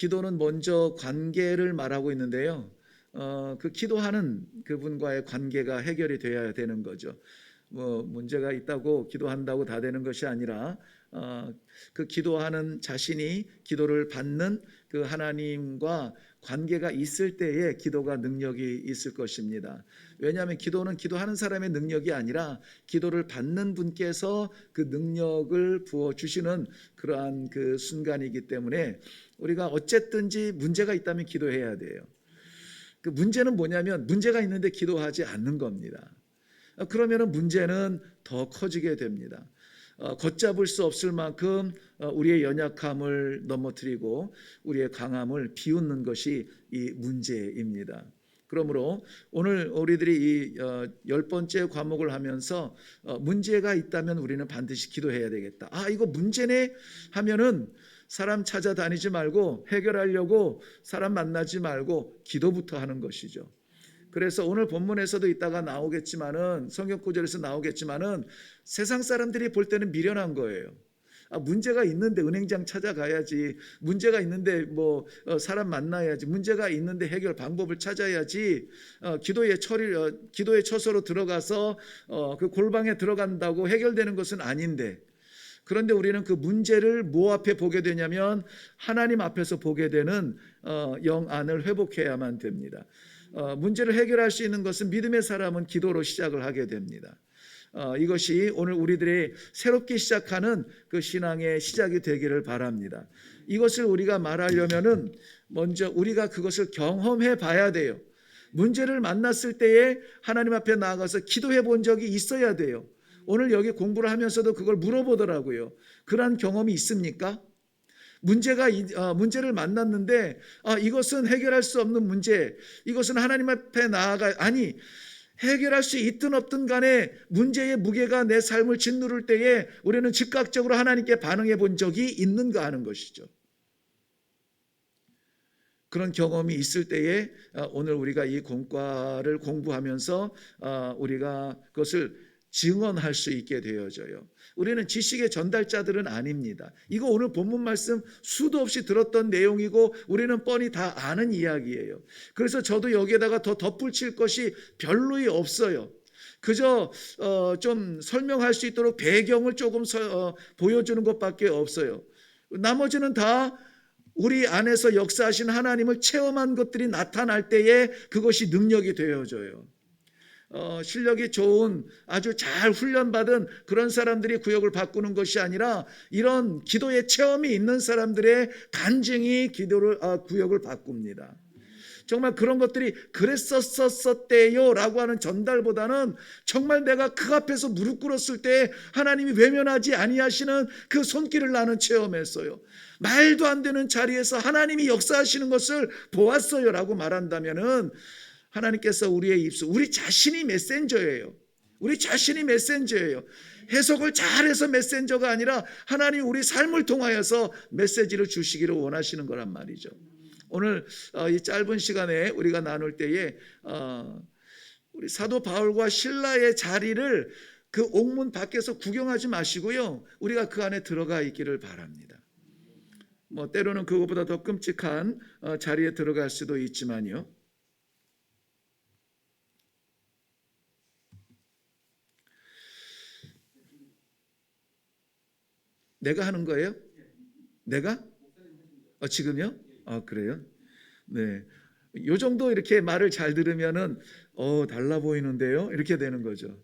기도는 먼저 관계를 말하고 있는데요. 그 기도하는 그분과의 관계가 해결이 되어야 되는 거죠. 뭐 문제가 있다고 기도한다고 다 되는 것이 아니라 그 기도하는 자신이 기도를 받는 그 하나님과 관계가 있을 때에 기도가 능력이 있을 것입니다. 왜냐하면 기도는 기도하는 사람의 능력이 아니라 기도를 받는 분께서 그 능력을 부어 주시는 그러한 그 순간이기 때문에 우리가 어쨌든지 문제가 있다면 기도해야 돼요. 그 문제는 뭐냐면 문제가 있는데 기도하지 않는 겁니다. 그러면 문제는 더 커지게 됩니다. 걷잡을 수 없을 만큼 우리의 연약함을 넘어뜨리고 우리의 강함을 비웃는 것이 이 문제입니다. 그러므로 오늘 우리들이 이 10번째 과목을 하면서 문제가 있다면 우리는 반드시 기도해야 되겠다. 이거 문제네 하면은 사람 찾아다니지 말고 해결하려고 사람 만나지 말고 기도부터 하는 것이죠. 그래서 오늘 본문에서도 이따가 나오겠지만은 성경 구절에서 나오겠지만은 세상 사람들이 볼 때는 미련한 거예요. 문제가 있는데 은행장 찾아가야지. 문제가 있는데 뭐 사람 만나야지. 문제가 있는데 해결 방법을 찾아야지. 기도의 처소로 들어가서 그 골방에 들어간다고 해결되는 것은 아닌데. 그런데 우리는 그 문제를 뭐 앞에 보게 되냐면 하나님 앞에서 보게 되는 영안을 회복해야만 됩니다. 문제를 해결할 수 있는 것은 믿음의 사람은 기도로 시작을 하게 됩니다. 이것이 오늘 우리들의 새롭게 시작하는 그 신앙의 시작이 되기를 바랍니다. 이것을 우리가 말하려면은 먼저 우리가 그것을 경험해 봐야 돼요. 문제를 만났을 때에 하나님 앞에 나아가서 기도해 본 적이 있어야 돼요. 오늘 여기 공부를 하면서도 그걸 물어보더라고요. 그러한 경험이 있습니까? 문제를 만났는데 이것은 해결할 수 없는 문제, 이것은 하나님 앞에 해결할 수 있든 없든 간에 문제의 무게가 내 삶을 짓누를 때에 우리는 즉각적으로 하나님께 반응해 본 적이 있는가 하는 것이죠. 그런 경험이 있을 때에 오늘 우리가 이 공과를 공부하면서 우리가 그것을 증언할 수 있게 되어져요. 우리는 지식의 전달자들은 아닙니다. 이거 오늘 본문 말씀 수도 없이 들었던 내용이고 우리는 뻔히 다 아는 이야기예요. 그래서 저도 여기에다가 더 덧붙일 것이 별로이 없어요. 그저 좀 설명할 수 있도록 배경을 조금 보여주는 것밖에 없어요. 나머지는 다 우리 안에서 역사하신 하나님을 체험한 것들이 나타날 때에 그것이 능력이 되어져요. 실력이 좋은 아주 잘 훈련받은 그런 사람들이 구역을 바꾸는 것이 아니라 이런 기도의 체험이 있는 사람들의 간증이 구역을 바꿉니다. 정말 그런 것들이 그랬었었대요 라고 하는 전달보다는 정말 내가 그 앞에서 무릎 꿇었을 때 하나님이 외면하지 아니하시는 그 손길을 나는 체험했어요. 말도 안 되는 자리에서 하나님이 역사하시는 것을 보았어요 라고 말한다면은 하나님께서 우리의 입술, 우리 자신이 메신저예요. 우리 자신이 메신저예요. 해석을 잘해서 메신저가 아니라 하나님 우리 삶을 통하여서 메시지를 주시기를 원하시는 거란 말이죠. 오늘 이 짧은 시간에 우리가 나눌 때에 우리 사도 바울과 실라의 자리를 그 옥문 밖에서 구경하지 마시고요. 우리가 그 안에 들어가 있기를 바랍니다. 뭐 때로는 그것보다 더 끔찍한 자리에 들어갈 수도 있지만요. 내가 하는 거예요? 내가? 지금요? 그래요? 네. 요 정도 이렇게 말을 잘 들으면은 달라 보이는데요. 이렇게 되는 거죠.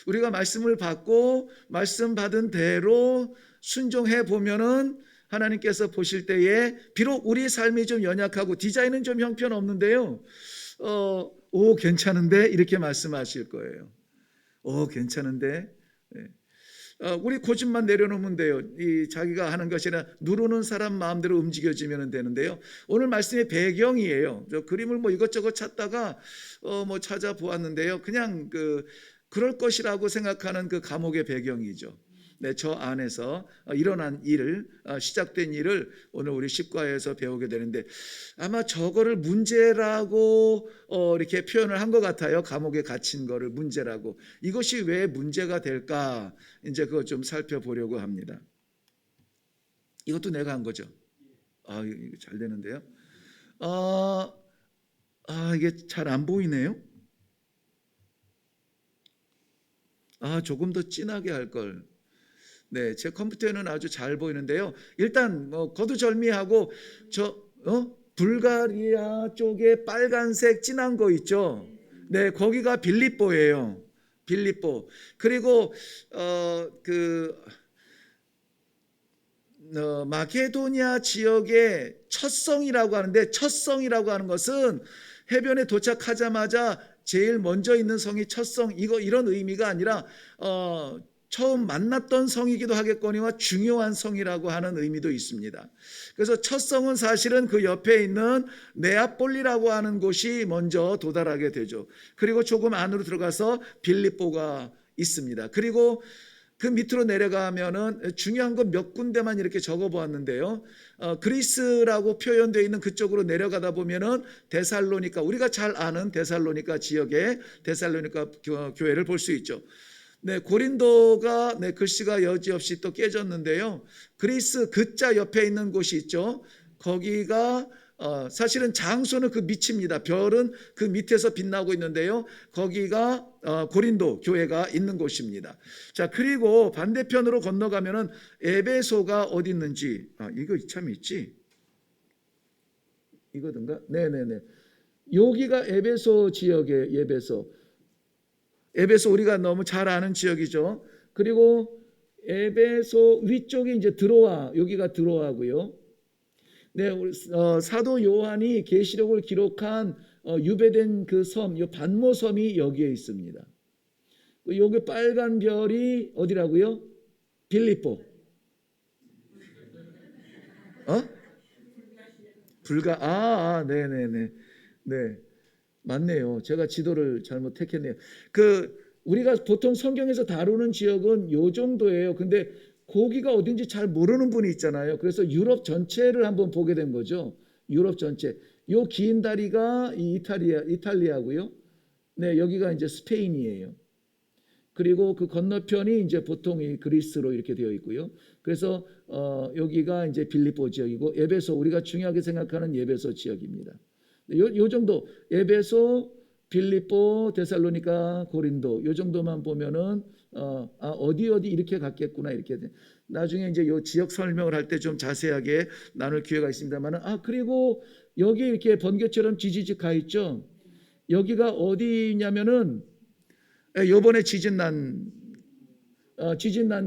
우리가 말씀을 받고 말씀 받은 대로 순종해 보면은 하나님께서 보실 때에 비록 우리 삶이 좀 연약하고 디자인은 좀 형편없는데요. 괜찮은데 이렇게 말씀하실 거예요. 괜찮은데. 네. 우리 고집만 내려놓으면 돼요. 이 자기가 하는 것이 아니라 누르는 사람 마음대로 움직여지면 되는데요. 오늘 말씀의 배경이에요. 저 그림을 뭐 이것저것 찾다가 뭐 찾아보았는데요. 그냥 그럴 것이라고 생각하는 그 감옥의 배경이죠. 네, 저 안에서 일어난 일을 시작된 일을 오늘 우리 10과에서 배우게 되는데 아마 저거를 문제라고 이렇게 표현을 한 것 같아요. 감옥에 갇힌 거를 문제라고. 이것이 왜 문제가 될까? 이제 그거 좀 살펴보려고 합니다. 이것도 내가 한 거죠. 이거 잘 되는데요. 아, 이게 잘 안 보이네요. 조금 더 진하게 할 걸. 네, 제 컴퓨터에는 아주 잘 보이는데요. 일단 뭐 거두절미하고 불가리아 쪽에 빨간색 진한 거 있죠. 네, 거기가 빌립보예요. 빌립보. 그리고 그 마케도니아 지역의 첫 성이라고 하는데, 첫 성이라고 하는 것은 해변에 도착하자마자 제일 먼저 있는 성이 첫 성, 이런 의미가 아니라 처음 만났던 성이기도 하겠거니와 중요한 성이라고 하는 의미도 있습니다. 그래서 첫 성은 사실은 그 옆에 있는 네아폴리라고 하는 곳이 먼저 도달하게 되죠. 그리고 조금 안으로 들어가서 빌립보가 있습니다. 그리고 그 밑으로 내려가면은 중요한 건 몇 군데만 이렇게 적어 보았는데요. 그리스라고 표현되어 있는 그쪽으로 내려가다 보면은 데살로니가, 우리가 잘 아는 데살로니가 지역의 데살로니가 교회를 볼 수 있죠. 네, 고린도가 글씨가 여지없이 또 깨졌는데요. 그리스 그자 옆에 있는 곳이 있죠. 거기가 사실은 장소는 그 밑입니다. 별은 그 밑에서 빛나고 있는데요. 거기가 고린도 교회가 있는 곳입니다. 자, 그리고 반대편으로 건너가면은 에베소가 어디 있는지, 이거 참 있지? 이거든가? 네네네. 여기가 에베소 지역의 에베소 우리가 너무 잘 아는 지역이죠. 그리고 에베소 위쪽이 이제 드로아, 여기가 드로아고요. 네, 사도 요한이 계시록을 기록한 유배된 그 섬, 이 반모섬이 여기에 있습니다. 여기 빨간 별이 어디라고요? 빌립보. 네네네. 네, 맞네요. 제가 지도를 잘못 택했네요. 우리가 보통 성경에서 다루는 지역은 요 정도예요. 근데 거기가 어딘지 잘 모르는 분이 있잖아요. 그래서 유럽 전체를 한번 보게 된 거죠. 유럽 전체. 요 긴 다리가 이탈리아고요. 네, 여기가 이제 스페인이에요. 그리고 그 건너편이 이제 보통 이 그리스로 이렇게 되어 있고요. 그래서 여기가 이제 빌립보 지역이고, 에베소, 우리가 중요하게 생각하는 에베소 지역입니다. 요 정도, 에베소, 빌립보, 데살로니가, 고린도, 요 정도만 보면은 어디 이렇게 갔겠구나, 이렇게. 나중에 이제 요 지역 설명을 할 때 좀 자세하게 나눌 기회가 있습니다만은, 그리고 여기 이렇게 번개처럼 지지직 가 있죠. 여기가 어디냐면은 요번에 지진 난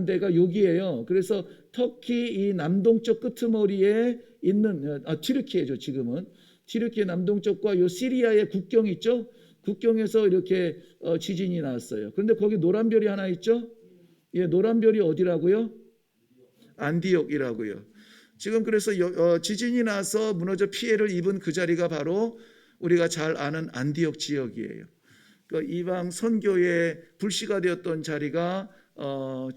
데가 여기예요. 그래서 터키 이 남동쪽 끄트머리에 있는 튀르키예죠. 지금은 튀르키 남동쪽과 요 시리아의 국경 있죠. 국경에서 이렇게 지진이 났어요. 그런데 거기 노란 별이 하나 있죠. 예, 노란 별이 어디라고요? 안디옥이라고요. 지금 그래서 지진이 나서 무너져 피해를 입은 그 자리가 바로 우리가 잘 아는 안디옥 지역이에요. 그 이방 선교의 불씨가 되었던 자리가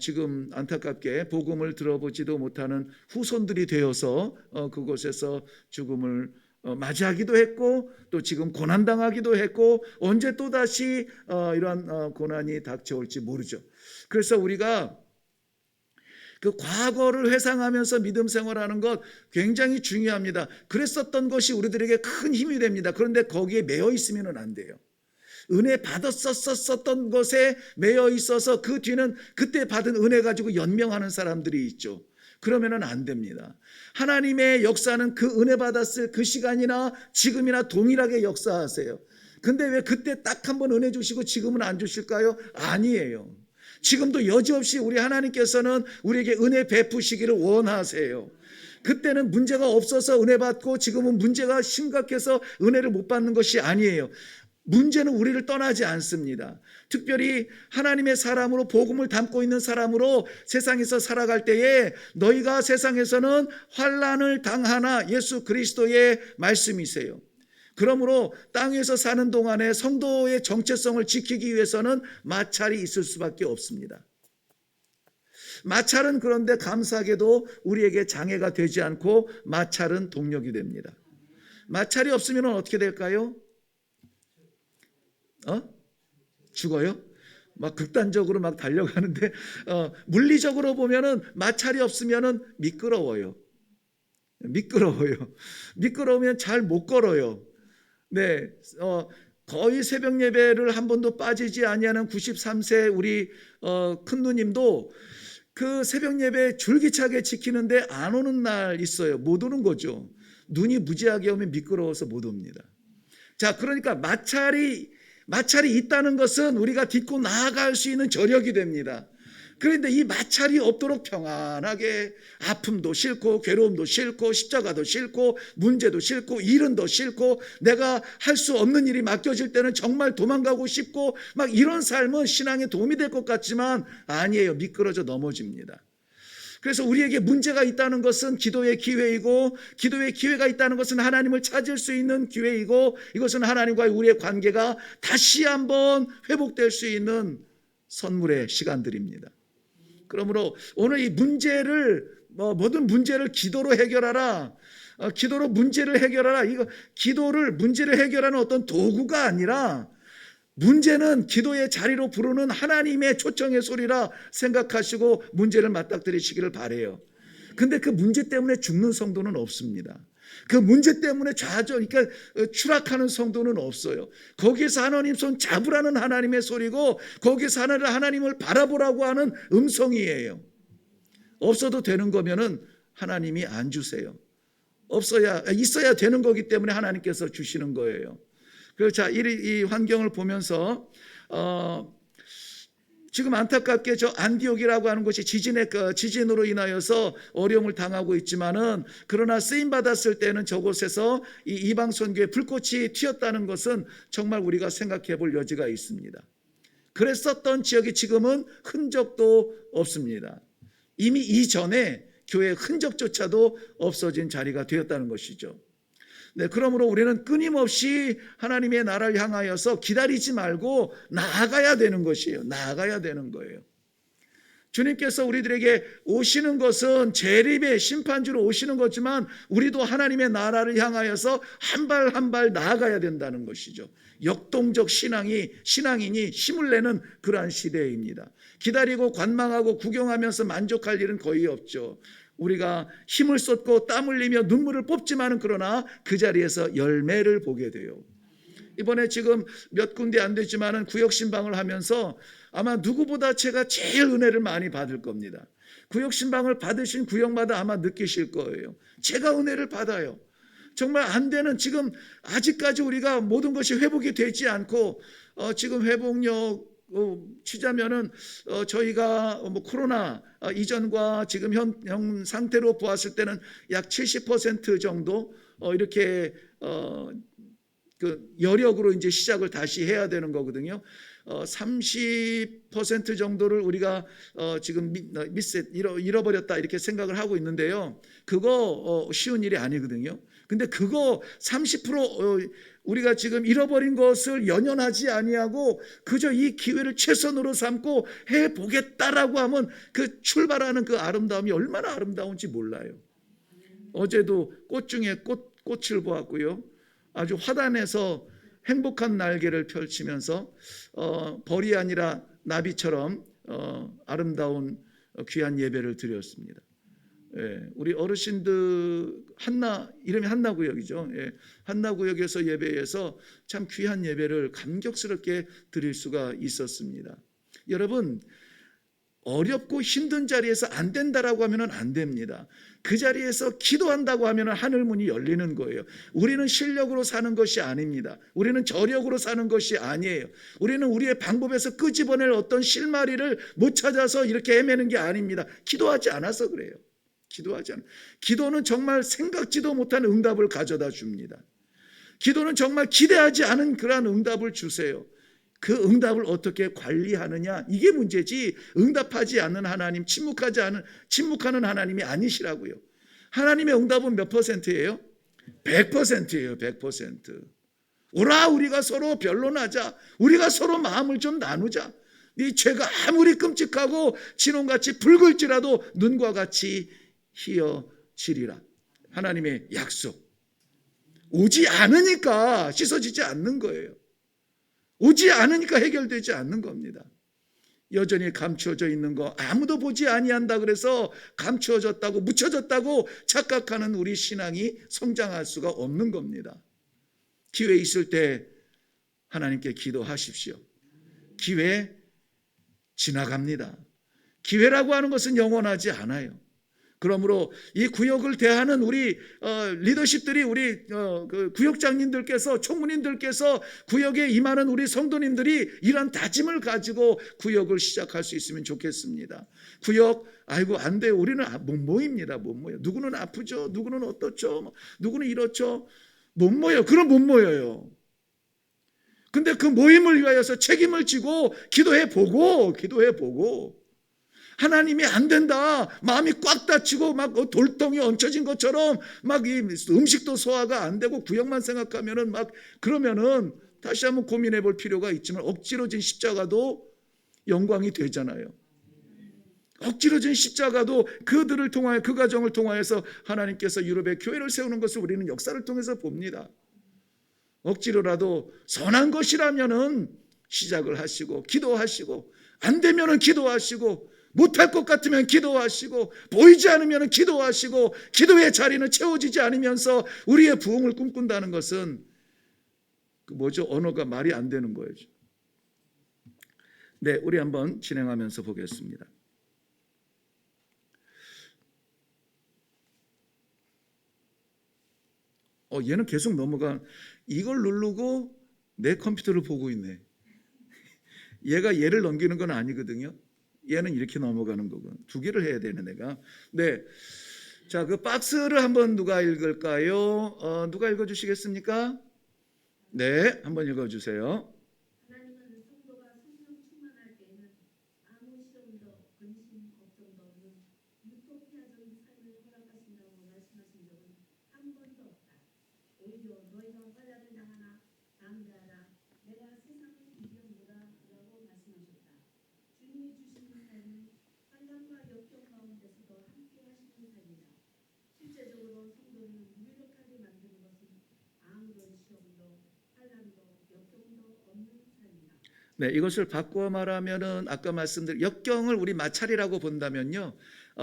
지금 안타깝게 복음을 들어보지도 못하는 후손들이 되어서 그곳에서 죽음을 맞이하기도 했고, 또 지금 고난당하기도 했고, 언제 또다시 이러한 고난이 닥쳐올지 모르죠. 그래서 우리가 그 과거를 회상하면서 믿음 생활하는 것 굉장히 중요합니다. 그랬었던 것이 우리들에게 큰 힘이 됩니다. 그런데 거기에 매여 있으면 안 돼요. 은혜 받았었던 것에 매여 있어서 그 뒤는 그때 받은 은혜 가지고 연명하는 사람들이 있죠. 그러면은 안 됩니다. 하나님의 역사는 그 은혜 받았을 그 시간이나 지금이나 동일하게 역사하세요. 근데 왜 그때 딱 한 번 은혜 주시고 지금은 안 주실까요? 아니에요. 지금도 여지없이 우리 하나님께서는 우리에게 은혜 베푸시기를 원하세요. 그때는 문제가 없어서 은혜 받고 지금은 문제가 심각해서 은혜를 못 받는 것이 아니에요. 문제는 우리를 떠나지 않습니다. 특별히 하나님의 사람으로 복음을 담고 있는 사람으로 세상에서 살아갈 때에 너희가 세상에서는 환난을 당하나 예수 그리스도의 말씀이세요. 그러므로 땅에서 사는 동안에 성도의 정체성을 지키기 위해서는 마찰이 있을 수밖에 없습니다. 마찰은 그런데 감사하게도 우리에게 장애가 되지 않고 마찰은 동력이 됩니다. 마찰이 없으면 어떻게 될까요? 죽어요? 막 극단적으로 막 달려가는데 물리적으로 보면은 마찰이 없으면은 미끄러워요. 미끄러워요. 미끄러우면 잘 못 걸어요. 네, 거의 새벽 예배를 한 번도 빠지지 아니하는 93세 우리 큰 누님도 그 새벽 예배 줄기차게 지키는데 안 오는 날 있어요. 못 오는 거죠. 눈이 무지하게 오면 미끄러워서 못 옵니다. 자, 그러니까 마찰이 있다는 것은 우리가 딛고 나아갈 수 있는 저력이 됩니다. 그런데 이 마찰이 없도록 평안하게 아픔도 싫고 괴로움도 싫고 십자가도 싫고 문제도 싫고 일은 더 싫고 내가 할 수 없는 일이 맡겨질 때는 정말 도망가고 싶고 막 이런 삶은 신앙에 도움이 될 것 같지만 아니에요. 미끄러져 넘어집니다. 그래서 우리에게 문제가 있다는 것은 기도의 기회이고 기도의 기회가 있다는 것은 하나님을 찾을 수 있는 기회이고 이것은 하나님과의 우리의 관계가 다시 한번 회복될 수 있는 선물의 시간들입니다. 그러므로 오늘 이 문제를 모든 문제를 기도로 해결하라. 기도로 문제를 해결하라. 이거 문제를 해결하는 어떤 도구가 아니라 문제는 기도의 자리로 부르는 하나님의 초청의 소리라 생각하시고 문제를 맞닥뜨리시기를 바라요. 근데 그 문제 때문에 죽는 성도는 없습니다. 그 문제 때문에 그러니까 추락하는 성도는 없어요. 거기에서 하나님 손 잡으라는 하나님의 소리고 거기에서 하나님을 바라보라고 하는 음성이에요. 없어도 되는 거면은 하나님이 안 주세요. 있어야 되는 거기 때문에 하나님께서 주시는 거예요. 그래서 이 환경을 보면서 지금 안타깝게 저 안디옥이라고 하는 곳이 지진으로 인하여서 어려움을 당하고 있지만은 그러나 쓰임 받았을 때는 저곳에서 이 이방 선교에 불꽃이 튀었다는 것은 정말 우리가 생각해 볼 여지가 있습니다. 그랬었던 지역이 지금은 흔적도 없습니다. 이미 이전에 교회의 흔적조차도 없어진 자리가 되었다는 것이죠. 네, 그러므로 우리는 끊임없이 하나님의 나라를 향하여서 기다리지 말고 나아가야 되는 것이에요. 나아가야 되는 거예요. 주님께서 우리들에게 오시는 것은 재림의 심판주로 오시는 거지만 우리도 하나님의 나라를 향하여서 한 발 한 발 나아가야 된다는 것이죠. 역동적 신앙인이 힘을 내는 그러한 시대입니다. 기다리고 관망하고 구경하면서 만족할 일은 거의 없죠. 우리가 힘을 쏟고 땀 흘리며 눈물을 뽑지만은 그러나 그 자리에서 열매를 보게 돼요. 이번에 지금 몇 군데 안 되지만은 구역신방을 하면서 아마 누구보다 제가 제일 은혜를 많이 받을 겁니다. 구역신방을 받으신 구역마다 아마 느끼실 거예요. 제가 은혜를 받아요. 정말 안 되는 지금 아직까지 우리가 모든 것이 회복이 되지 않고 지금 회복력 치자면은 저희가 코로나 이전과 지금 현 상태로 보았을 때는 약 70% 정도 이렇게 그 여력으로 이제 시작을 다시 해야 되는 거거든요. 30% 정도를 우리가 지금 잃어버렸다 이렇게 생각을 하고 있는데요. 그거 쉬운 일이 아니거든요. 근데 그거 30% 우리가 지금 잃어버린 것을 연연하지 아니하고 그저 이 기회를 최선으로 삼고 해보겠다라고 하면 그 출발하는 그 아름다움이 얼마나 아름다운지 몰라요. 어제도 꽃 중에 꽃을 보았고요. 아주 화단에서 행복한 날개를 펼치면서 벌이 아니라 나비처럼 아름다운 귀한 예배를 드렸습니다. 예, 우리 어르신들 이름이 한나구역이죠. 예, 한나구역에서 예배에서 참 귀한 예배를 감격스럽게 드릴 수가 있었습니다. 여러분, 어렵고 힘든 자리에서 안 된다라고 하면 안 됩니다. 그 자리에서 기도한다고 하면 하늘 문이 열리는 거예요. 우리는 실력으로 사는 것이 아닙니다. 우리는 저력으로 사는 것이 아니에요. 우리는 우리의 방법에서 끄집어낼 어떤 실마리를 못 찾아서 이렇게 헤매는 게 아닙니다. 기도하지 않아서 그래요. 기도는 정말 생각지도 못한 응답을 가져다 줍니다. 기도는 정말 기대하지 않은 그러한 응답을 주세요. 그 응답을 어떻게 관리하느냐, 이게 문제지 응답하지 않는 하나님, 침묵하는 하나님이 아니시라고요. 하나님의 응답은 몇 %예요? 100%예요. 100%. 오라, 우리가 서로 변론하자. 우리가 서로 마음을 좀 나누자. 네 죄가 아무리 끔찍하고 진홍같이 붉을지라도 눈과 같이 희어지리라. 하나님의 약속. 오지 않으니까 씻어지지 않는 거예요. 오지 않으니까 해결되지 않는 겁니다. 여전히 감추어져 있는 거, 아무도 보지 아니한다 그래서 감추어졌다고 묻혀졌다고 착각하는 우리 신앙이 성장할 수가 없는 겁니다. 기회 있을 때 하나님께 기도하십시오. 기회 지나갑니다. 기회라고 하는 것은 영원하지 않아요. 그러므로 이 구역을 대하는 우리 리더십들이, 우리 그 구역장님들께서, 총무님들께서, 구역에 임하는 우리 성도님들이 이런 다짐을 가지고 구역을 시작할 수 있으면 좋겠습니다. 구역, 아이고 안 돼요. 우리는 못 모입니다. 못 모여. 누구는 아프죠. 누구는 어떻죠. 누구는 이렇죠. 못 모여요. 그럼 못 모여요. 근데 그 모임을 위하여서 책임을 지고 기도해 보고 하나님이 안 된다, 마음이 꽉 닫히고 막 돌덩이 얹혀진 것처럼 막 이 음식도 소화가 안 되고 구역만 생각하면은 막 그러면은 다시 한번 고민해 볼 필요가 있지만, 억지로 진 십자가도 영광이 되잖아요. 억지로 진 십자가도 그들을 통하여, 그 가정을 통하여서 하나님께서 유럽의 교회를 세우는 것을 우리는 역사를 통해서 봅니다. 억지로라도 선한 것이라면은 시작을 하시고 기도하시고, 안 되면은 기도하시고, 못할 것 같으면 기도하시고, 보이지 않으면 기도하시고, 기도의 자리는 채워지지 않으면서 우리의 부흥을 꿈꾼다는 것은 언어가 말이 안 되는 거예요. 네, 우리 한번 진행하면서 보겠습니다. 얘는 계속 넘어가. 이걸 누르고 내 컴퓨터를 보고 있네. 얘가 얘를 넘기는 건 아니거든요. 얘는 이렇게 넘어가는 거고, 두 개를 해야 되는 애가. 네, 자, 그 박스를 한번 누가 읽을까요? 누가 읽어주시겠습니까? 네, 한번 읽어주세요. 하나님은 성도가 성령 충만할 때에는 아무 시험도 근심 걱정도 없는 유토피아적인 삶을 허락하신다고 말씀하신 적은 한 번도 없다. 오히려 너희가 환난을 당하나 담대하라, 내가 세상을 이겼노라 라고 말씀하셨다. 주님이 주시는 삶은 환난과 역경 가운데서도 함께 하시는 삶이다. 실제적으로 성도를 무기력하게 만드는 것은 아무런 시험도 환난도 역경도 없는 삶이다. 네, 이것을 바꾸어 말하면은 아까 말씀드린 역경을 우리 마찰이라고 본다면요,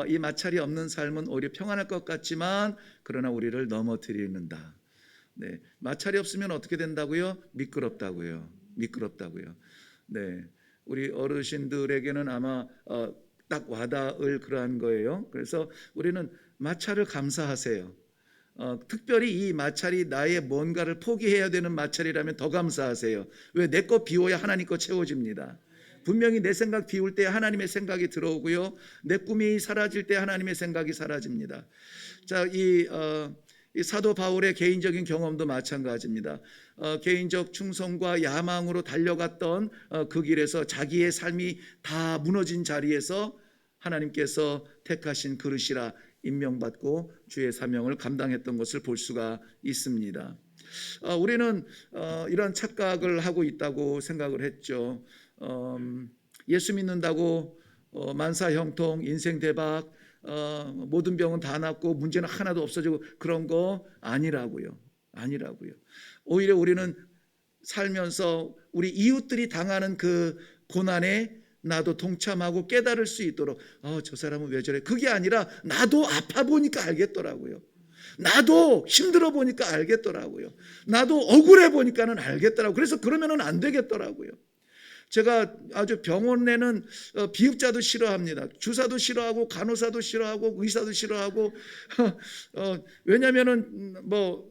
이 마찰이 없는 삶은 오히려 평안할 것 같지만 그러나 우리를 넘어뜨리는다. 네, 마찰이 없으면 어떻게 된다고요? 미끄럽다고요. 네, 우리 어르신들에게는 아마 딱 와닿을 그러한 거예요. 그래서 우리는 마찰을 감사하세요. 특별히 이 마찰이 나의 뭔가를 포기해야 되는 마찰이라면 더 감사하세요. 왜? 내 거 비워야 하나님 거 채워집니다. 분명히 내 생각 비울 때 하나님의 생각이 들어오고요, 내 꿈이 사라질 때 하나님의 생각이 사라집니다. 자, 이 사도 바울의 개인적인 경험도 마찬가지입니다. 개인적 충성과 야망으로 달려갔던 그 길에서 자기의 삶이 다 무너진 자리에서 하나님께서 택하신 그릇이라 임명받고 주의 사명을 감당했던 것을 볼 수가 있습니다. 우리는 이런 착각을 하고 있다고 생각을 했죠. 예수 믿는다고 만사 형통, 인생 대박, 모든 병은 다 낫고 문제는 하나도 없어지고 그런 거 아니라고요. 오히려 우리는 살면서 우리 이웃들이 당하는 그 고난에 나도 동참하고 깨달을 수 있도록, 저 사람은 왜 저래? 그게 아니라 나도 아파 보니까 알겠더라고요. 나도 힘들어 보니까 알겠더라고요. 나도 억울해 보니까는 알겠더라고요. 그래서 그러면은 안 되겠더라고요. 제가 아주 병원에는 비읍자도 싫어합니다. 주사도 싫어하고 간호사도 싫어하고 의사도 싫어하고 왜냐면은 뭐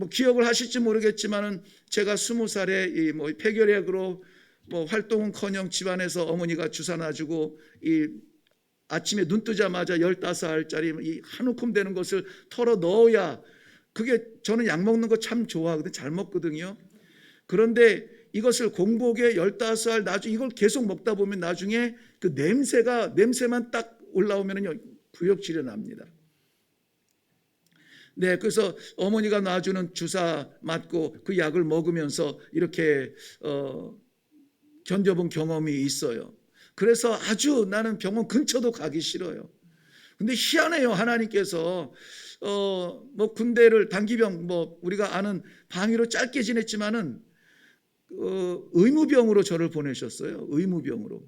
기억을 하실지 모르겠지만은 제가 20살에 이 폐결핵으로 활동은커녕 집안에서 어머니가 주사 놔주고 이 아침에 눈 뜨자마자 15알짜리 이 한 움큼 되는 것을 털어 넣어야, 그게 저는 약 먹는 거 참 좋아하거든요. 잘 먹거든요. 그런데 이것을 공복에 15알 나중에 이걸 계속 먹다 보면 나중에 그 냄새만 딱 올라오면은요, 구역질이 납니다. 네, 그래서 어머니가 놔주는 주사 맞고 그 약을 먹으면서 이렇게 견뎌본 경험이 있어요. 그래서 아주 나는 병원 근처도 가기 싫어요. 근데 희한해요. 하나님께서 군대를 단기병 우리가 아는 방위로 짧게 지냈지만은 의무병으로 저를 보내셨어요. 의무병으로.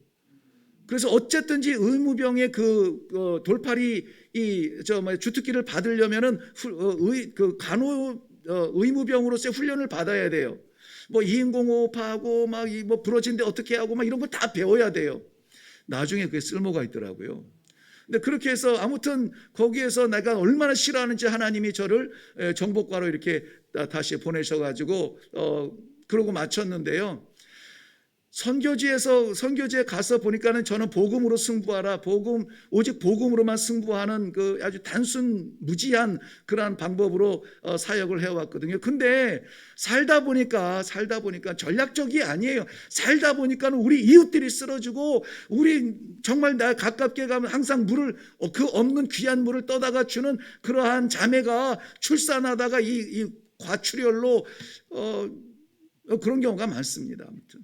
그래서 어쨌든지 의무병의 돌팔이 주특기를 받으려면은 의무병으로서의 훈련을 받아야 돼요. 뭐 2인공호흡하고 막 뭐 부러진데 어떻게 하고 막 이런 거 다 배워야 돼요. 나중에 그게 쓸모가 있더라고요. 근데 그렇게 해서 아무튼 거기에서 내가 얼마나 싫어하는지 하나님이 저를 정복과로 이렇게 다시 보내셔가지고 그러고 마쳤는데요. 선교지에 가서 보니까는 저는 복음으로 승부하라, 오직 복음으로만 승부하는 그 아주 단순 무지한 그러한 방법으로 사역을 해왔거든요. 근데 살다 보니까 전략적이 아니에요. 살다 보니까는 우리 이웃들이 쓰러지고, 우리 정말 나 가깝게 가면 항상 그 없는 귀한 물을 떠다가 주는 그러한 자매가 출산하다가 이 과출혈로 그런 경우가 많습니다. 아무튼.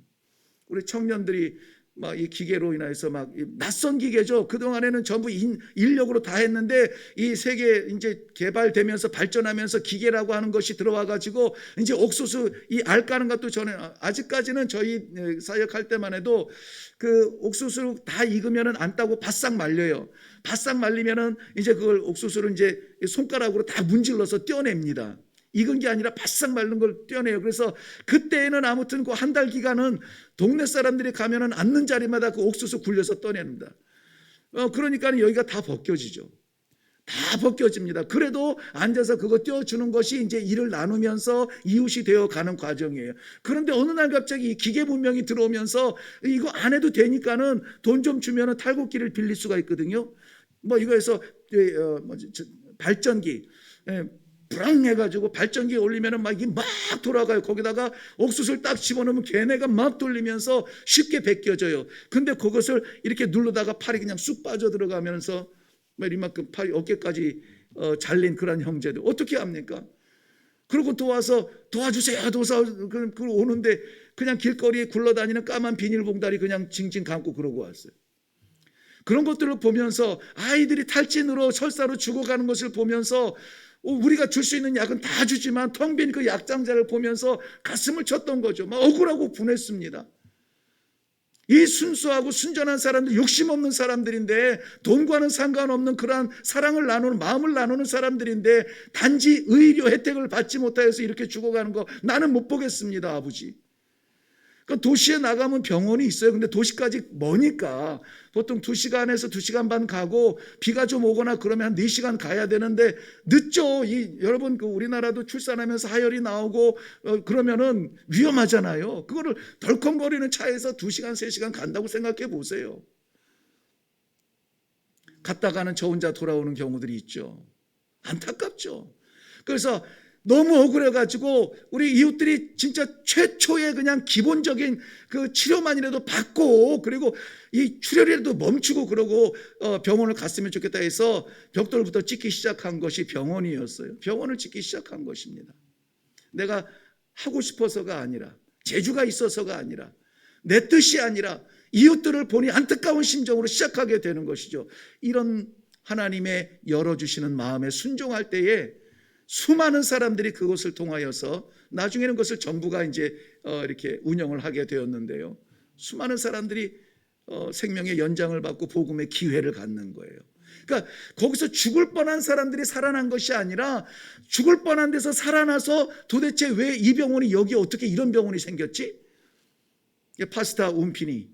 우리 청년들이 막 이 기계로 인해서 막 낯선 기계죠. 그동안에는 전부 인력으로 다 했는데 이 세계 이제 개발되면서 발전하면서 기계라고 하는 것이 들어와 가지고 이제 옥수수 이 알 까는 것도 전에 아직까지는 저희 사역할 때만 해도 그 옥수수 다 익으면은 안 따고 바싹 말려요. 바싹 말리면은 이제 그걸 옥수수를 이제 손가락으로 다 문질러서 떼어냅니다. 익은 게 아니라 바싹 말른 걸 떼어내요. 그래서 그때는 아무튼 그 한 달 기간은 동네 사람들이 가면은 앉는 자리마다 그 옥수수 굴려서 떠냅니다. 그러니까 여기가 다 벗겨지죠. 다 벗겨집니다. 그래도 앉아서 그거 떼어주는 것이 이제 일을 나누면서 이웃이 되어 가는 과정이에요. 그런데 어느 날 갑자기 이 기계 문명이 들어오면서 이거 안 해도 되니까는 돈 좀 주면은 탈곡기를 빌릴 수가 있거든요. 뭐 이거에서 발전기 불앙 해가지고 발전기에 올리면은 막 이게 막 돌아가요. 거기다가 옥수수를 딱 집어넣으면 걔네가 막 돌리면서 쉽게 벗겨져요. 근데 그것을 이렇게 누르다가 팔이 그냥 쑥 빠져 들어가면서 이만큼 팔이 어깨까지 잘린 그런 형제들 어떻게 합니까? 그리고 또 와서 도와주세요. 그 오는데 그냥 길거리에 굴러다니는 까만 비닐봉다리 그냥 징징 감고 그러고 왔어요. 그런 것들을 보면서 아이들이 탈진으로 설사로 죽어가는 것을 보면서 우리가 줄 수 있는 약은 다 주지만 텅 빈 그 약장자를 보면서 가슴을 쳤던 거죠. 막 억울하고 분했습니다. 이 순수하고 순전한 사람들, 욕심 없는 사람들인데, 돈과는 상관없는 그러한 사랑을 나누는, 마음을 나누는 사람들인데 단지 의료 혜택을 받지 못하여서 이렇게 죽어가는 거 나는 못 보겠습니다. 아버지. 그러니까 도시에 나가면 병원이 있어요. 근데 도시까지 머니까 보통 2시간에서 2시간 반 가고 비가 좀 오거나 그러면 한 4시간 가야 되는데 늦죠. 여러분 우리나라도 출산하면서 하혈이 나오고 그러면은 위험하잖아요. 그거를 덜컹거리는 차에서 2시간 3시간 간다고 생각해 보세요. 갔다가는 저 혼자 돌아오는 경우들이 있죠. 안타깝죠. 그래서 너무 억울해가지고 우리 이웃들이 진짜 최초의 그냥 기본적인 그 치료만이라도 받고 그리고 이 출혈이라도 멈추고 그러고 병원을 갔으면 좋겠다 해서 벽돌부터 찍기 시작한 것이 병원이었어요. 병원을 찍기 시작한 것입니다. 내가 하고 싶어서가 아니라 재주가 있어서가 아니라 내 뜻이 아니라 이웃들을 보니 안타까운 심정으로 시작하게 되는 것이죠. 이런 하나님의 열어주시는 마음에 순종할 때에 수많은 사람들이 그것을 통하여서 나중에는 그것을 정부가 이제 이렇게 운영을 하게 되었는데요. 수많은 사람들이 생명의 연장을 받고 복음의 기회를 갖는 거예요. 그러니까 거기서 죽을 뻔한 사람들이 살아난 것이 아니라 죽을 뻔한 데서 살아나서 도대체 왜 이 병원이 여기 어떻게 이런 병원이 생겼지? 파스타 운피니의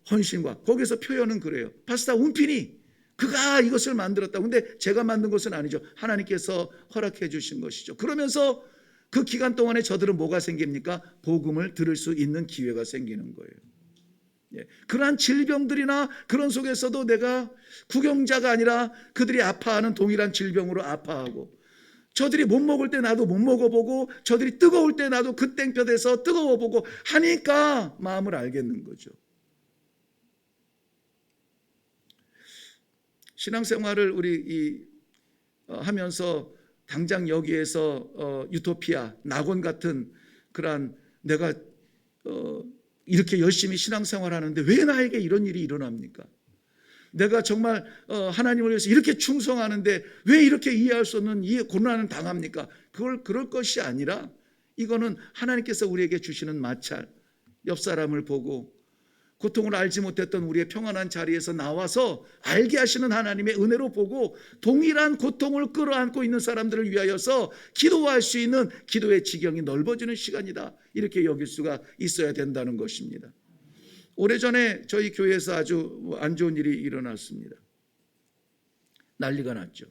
헌신과 거기서 표현은 그래요. 파스타 운피니 그가 이것을 만들었다. 근데 제가 만든 것은 아니죠. 하나님께서 허락해 주신 것이죠. 그러면서 그 기간 동안에 저들은 뭐가 생깁니까? 복음을 들을 수 있는 기회가 생기는 거예요. 그러한 질병들이나 그런 속에서도 내가 구경자가 아니라 그들이 아파하는 동일한 질병으로 아파하고 저들이 못 먹을 때 나도 못 먹어보고 저들이 뜨거울 때 나도 그 땡볕에서 뜨거워보고 하니까 마음을 알겠는 거죠. 신앙생활을 우리 하면서 당장 여기에서 유토피아, 낙원 같은 그러한 내가 이렇게 열심히 신앙생활하는데 왜 나에게 이런 일이 일어납니까? 내가 정말 하나님을 위해서 이렇게 충성하는데 왜 이렇게 이해할 수 없는 이 고난을 당합니까? 그럴 것이 아니라 이거는 하나님께서 우리에게 주시는 마찰, 옆 사람을 보고 고통을 알지 못했던 우리의 평안한 자리에서 나와서 알게 하시는 하나님의 은혜로 보고 동일한 고통을 끌어안고 있는 사람들을 위하여서 기도할 수 있는 기도의 지경이 넓어지는 시간이다, 이렇게 여길 수가 있어야 된다는 것입니다. 오래전에 저희 교회에서 아주 안 좋은 일이 일어났습니다. 난리가 났죠.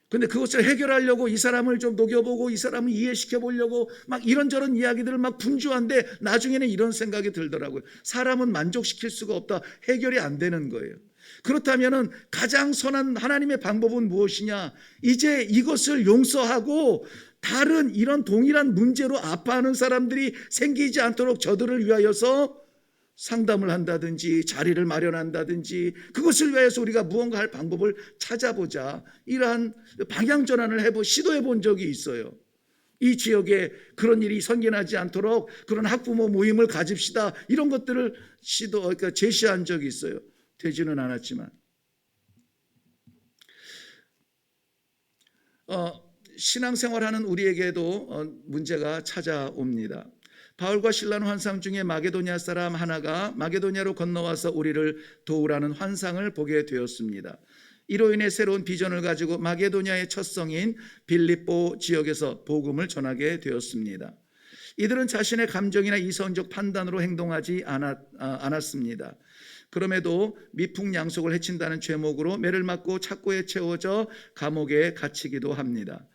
근데 그것을 해결하려고 이 사람을 좀 녹여보고 이 사람을 이해시켜 보려고 막 이런저런 이야기들을 막 분주한데 나중에는 이런 생각이 들더라고요. 사람은 만족시킬 수가 없다. 해결이 안 되는 거예요. 그렇다면은 가장 선한 하나님의 방법은 무엇이냐? 이제 이것을 용서하고 다른 이런 동일한 문제로 아파하는 사람들이 생기지 않도록 저들을 위하여서 상담을 한다든지 자리를 마련한다든지 그것을 위해서 우리가 무언가 할 방법을 찾아보자, 이러한 방향 전환을 시도해 본 적이 있어요. 이 지역에 그런 일이 생겨나지 않도록 그런 학부모 모임을 가집시다, 이런 것들을 그러니까 제시한 적이 있어요. 되지는 않았지만 신앙생활하는 우리에게도 문제가 찾아옵니다. 바울과 실라는 환상 중에 마게도냐 사람 하나가 마게도냐로 건너와서 우리를 도우라는 환상을 보게 되었습니다. 이로 인해 새로운 비전을 가지고 마게도냐의 첫 성인 빌립보 지역에서 복음을 전하게 되었습니다. 이들은 자신의 감정이나 이성적 판단으로 행동하지 않았습니다. 그럼에도 미풍양속을 해친다는 죄목으로 매를 맞고 착고에 채워져 감옥에 갇히기도 합니다.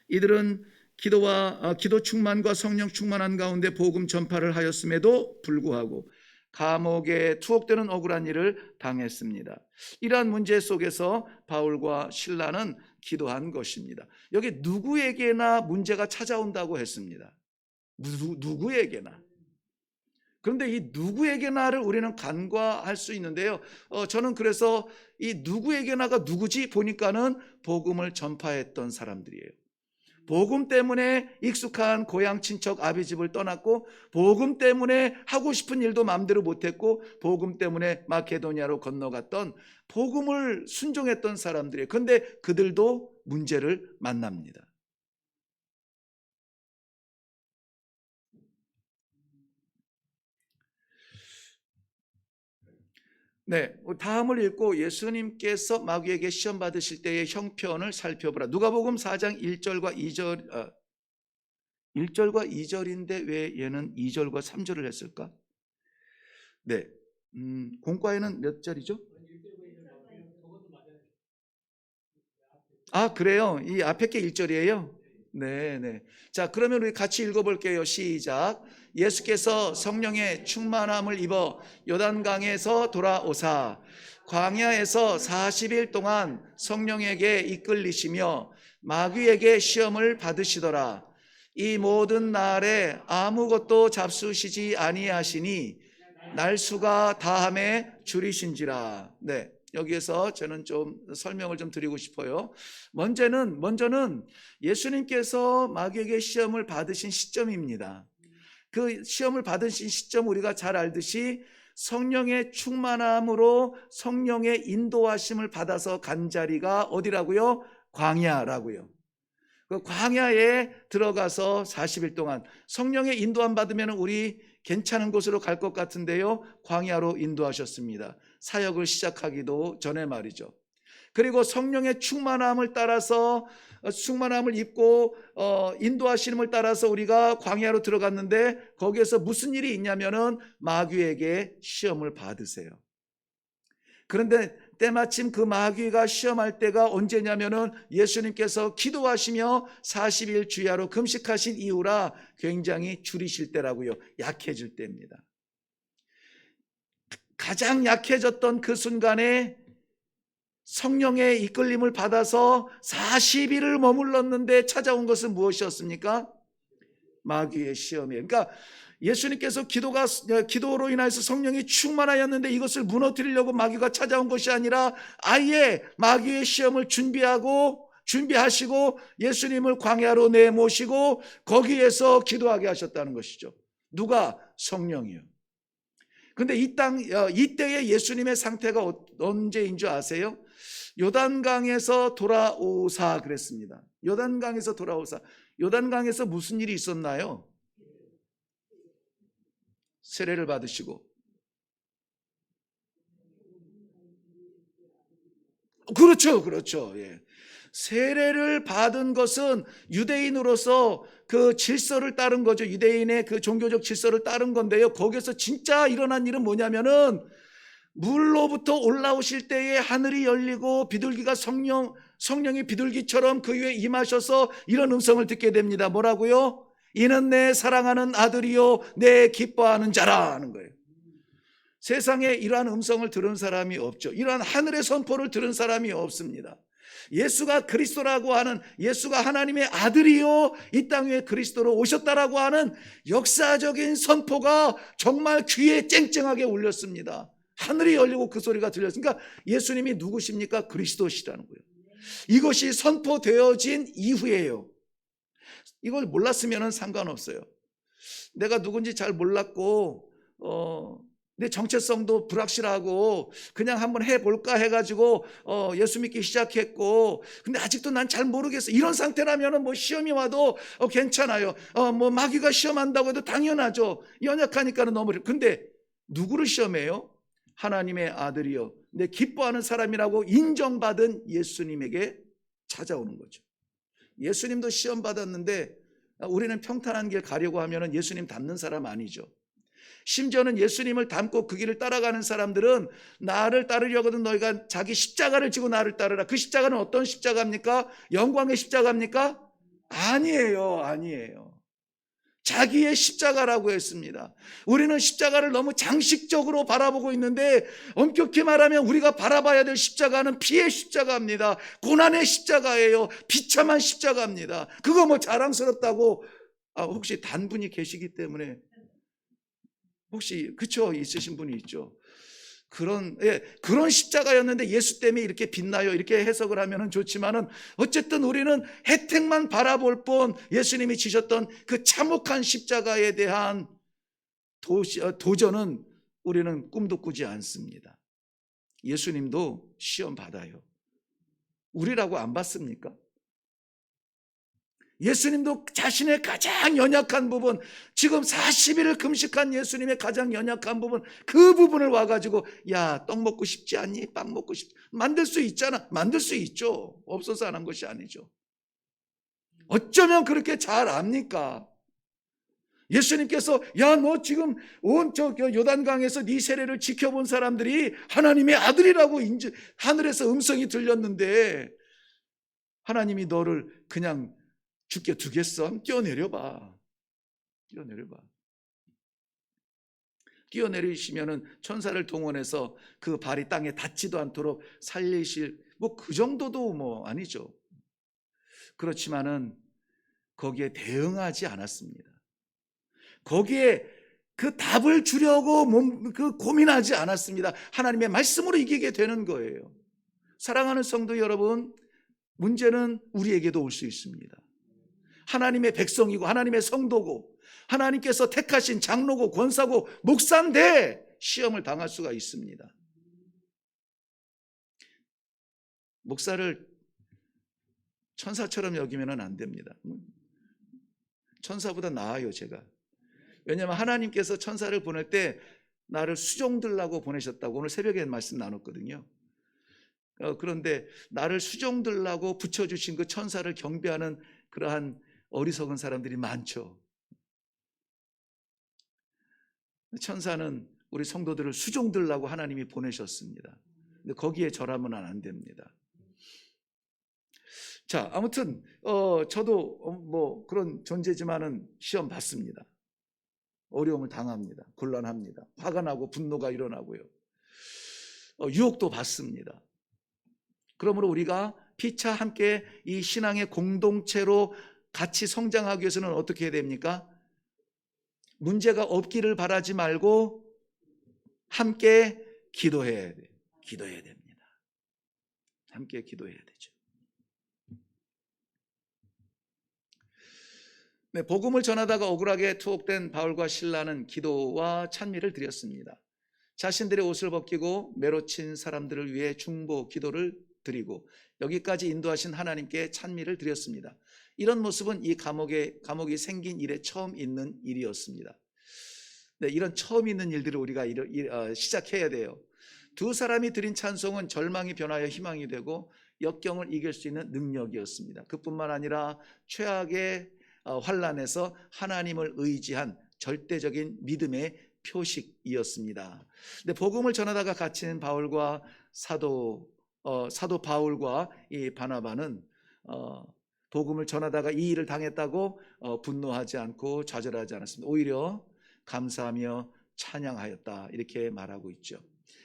이들은 기도 충만과 성령 충만한 가운데 복음 전파를 하였음에도 불구하고 감옥에 투옥되는 억울한 일을 당했습니다. 이러한 문제 속에서 바울과 실라는 기도한 것입니다. 여기 누구에게나 문제가 찾아온다고 했습니다. 누구에게나. 그런데 이 누구에게나를 우리는 간과할 수 있는데요. 저는 그래서 이 누구에게나가 누구지 보니까는 복음을 전파했던 사람들이에요. 복음 때문에 익숙한 고향 친척 아비집을 떠났고, 복음 때문에 하고 싶은 일도 마음대로 못했고, 복음 때문에 마케도니아로 건너갔던, 복음을 순종했던 사람들이에요. 그런데 그들도 문제를 만납니다. 네, 다음을 읽고 예수님께서 마귀에게 시험 받으실 때의 형편을 살펴보라. 누가복음 4장 1절과 2절, 1절과 2절인데 왜 얘는 2절과 3절을 했을까? 네, 공과에는 몇 절이죠? 아, 그래요? 이 앞에 게 1절이에요? 네. 자, 그러면 우리 같이 읽어볼게요. 시작. 예수께서 성령의 충만함을 입어 요단강에서 돌아오사 광야에서 40일 동안 성령에게 이끌리시며 마귀에게 시험을 받으시더라. 이 모든 날에 아무것도 잡수시지 아니하시니 날수가 다함에 줄이신지라. 네. 여기에서 저는 좀 설명을 좀 드리고 싶어요. 먼저는 예수님께서 마귀에게 시험을 받으신 시점입니다. 그 시험을 받으신 시점 우리가 잘 알듯이 성령의 충만함으로 성령의 인도하심을 받아서 간 자리가 어디라고요? 광야라고요. 그 광야에 들어가서 40일 동안 성령의 인도함 받으면 우리 괜찮은 곳으로 갈 것 같은데요, 광야로 인도하셨습니다. 사역을 시작하기도 전에 말이죠. 그리고 성령의 충만함을 따라서 충만함을 입고 인도하심을 따라서 우리가 광야로 들어갔는데 거기에서 무슨 일이 있냐면은 마귀에게 시험을 받으세요. 그런데 때마침 그 마귀가 시험할 때가 언제냐면은 예수님께서 기도하시며 40일 주야로 금식하신 이후라 굉장히 줄이실 때라고요. 약해질 때입니다. 가장 약해졌던 그 순간에 성령의 이끌림을 받아서 40일을 머물렀는데 찾아온 것은 무엇이었습니까? 마귀의 시험이에요. 그러니까 예수님께서 기도로 인해서 성령이 충만하였는데 이것을 무너뜨리려고 마귀가 찾아온 것이 아니라 아예 마귀의 시험을 준비하시고 예수님을 광야로 내모시고 거기에서 기도하게 하셨다는 것이죠. 누가? 성령이요. 근데 이때의 예수님의 상태가 언제인 줄 아세요? 요단강에서 돌아오사 그랬습니다. 요단강에서 돌아오사. 요단강에서 무슨 일이 있었나요? 세례를 받으시고. 그렇죠, 그렇죠. 예. 세례를 받은 것은 유대인으로서 그 질서를 따른 거죠. 유대인의 그 종교적 질서를 따른 건데요. 거기서 진짜 일어난 일은 뭐냐면은 물로부터 올라오실 때에 하늘이 열리고 비둘기가 성령이 비둘기처럼 그 위에 임하셔서 이런 음성을 듣게 됩니다. 뭐라고요? 이는 내 사랑하는 아들이요 내 기뻐하는 자라는 거예요. 세상에 이러한 음성을 들은 사람이 없죠. 이러한 하늘의 선포를 들은 사람이 없습니다. 예수가 그리스도라고 하는, 예수가 하나님의 아들이요 이 땅 위에 그리스도로 오셨다라고 하는 역사적인 선포가 정말 귀에 쨍쨍하게 울렸습니다. 하늘이 열리고 그 소리가 들렸으니까 예수님이 누구십니까? 그리스도시라는 거예요. 이것이 선포되어진 이후에요. 이걸 몰랐으면 상관없어요. 내가 누군지 잘 몰랐고 내 정체성도 불확실하고 그냥 한번 해볼까 해가지고 예수 믿기 시작했고, 근데 아직도 난 잘 모르겠어. 이런 상태라면 뭐 시험이 와도 괜찮아요. 뭐 마귀가 시험한다고 해도 당연하죠. 연약하니까는 너무. 근데 누구를 시험해요? 하나님의 아들이요 내 기뻐하는 사람이라고 인정받은 예수님에게 찾아오는 거죠. 예수님도 시험 받았는데 우리는 평탄한 길 가려고 하면 예수님 닮는 사람 아니죠. 심지어는 예수님을 닮고 그 길을 따라가는 사람들은 나를 따르려거든 너희가 자기 십자가를 지고 나를 따르라. 그 십자가는 어떤 십자가입니까? 영광의 십자가입니까? 아니에요, 아니에요. 자기의 십자가라고 했습니다. 우리는 십자가를 너무 장식적으로 바라보고 있는데 엄격히 말하면 우리가 바라봐야 될 십자가는 피의 십자가입니다. 고난의 십자가예요. 비참한 십자가입니다. 그거 뭐 자랑스럽다고 혹시 단 분이 계시기 때문에 혹시 그쵸 있으신 분이 있죠. 그런 십자가였는데 예수 때문에 이렇게 빛나요 이렇게 해석을 하면 좋지만은 어쨌든 우리는 혜택만 바라볼 뿐 예수님이 지셨던 그 참혹한 십자가에 대한 도전은 우리는 꿈도 꾸지 않습니다. 예수님도 시험 받아요. 우리라고 안 받습니까? 예수님도 자신의 가장 연약한 부분, 지금 40일을 금식한 예수님의 가장 연약한 부분, 그 부분을 와가지고 야, 떡 먹고 싶지 않니? 빵 먹고 싶지? 만들 수 있잖아. 만들 수 있죠. 없어서 안 한 것이 아니죠. 어쩌면 그렇게 잘 압니까? 예수님께서 야, 너 지금 온 요단강에서 네 세례를 지켜본 사람들이 하나님의 아들이라고 하늘에서 음성이 들렸는데 하나님이 너를 그냥 죽게 두겠어? 한번 뛰어내려봐. 뛰어내려봐. 뛰어내리시면은 천사를 동원해서 그 발이 땅에 닿지도 않도록 살리실 뭐 그 정도도 뭐 아니죠. 그렇지만은 거기에 대응하지 않았습니다. 거기에 그 답을 주려고 고민하지 않았습니다. 하나님의 말씀으로 이기게 되는 거예요. 사랑하는 성도 여러분, 문제는 우리에게도 올 수 있습니다. 하나님의 백성이고 하나님의 성도고 하나님께서 택하신 장로고 권사고 목사인데 시험을 당할 수가 있습니다. 목사를 천사처럼 여기면 안 됩니다. 천사보다 나아요, 제가. 왜냐하면 하나님께서 천사를 보낼 때 나를 수종들라고 보내셨다고 오늘 새벽에 말씀 나눴거든요. 그런데 나를 수종들라고 붙여주신 그 천사를 경배하는 그러한 어리석은 사람들이 많죠. 천사는 우리 성도들을 수종들라고 하나님이 보내셨습니다. 근데 거기에 절하면 안 됩니다. 자, 아무튼 저도 뭐 그런 존재지만은 시험 받습니다. 어려움을 당합니다. 곤란합니다. 화가 나고 분노가 일어나고요. 유혹도 받습니다. 그러므로 우리가 피차 함께 이 신앙의 공동체로 같이 성장하기 위해서는 어떻게 해야 됩니까? 문제가 없기를 바라지 말고 함께 기도해야 돼요. 기도해야 됩니다. 함께 기도해야 되죠. 네, 복음을 전하다가 억울하게 투옥된 바울과 실라는 기도와 찬미를 드렸습니다. 자신들의 옷을 벗기고 매로친 사람들을 위해 중보 기도를 드리고 여기까지 인도하신 하나님께 찬미를 드렸습니다. 이런 모습은 이 감옥이 생긴 이래 처음 있는 일이었습니다. 네, 이런 처음 있는 일들을 우리가 시작해야 돼요. 두 사람이 드린 찬송은 절망이 변하여 희망이 되고 역경을 이길 수 있는 능력이었습니다. 그뿐만 아니라 최악의 환난에서 하나님을 의지한 절대적인 믿음의 표식이었습니다. 근데 복음을 전하다가 갇힌 바울과 사도 바울과 이 바나바는 복음을 전하다가 이 일을 당했다고 분노하지 않고 좌절하지 않았습니다. 오히려 감사하며 찬양하였다, 이렇게 말하고 있죠.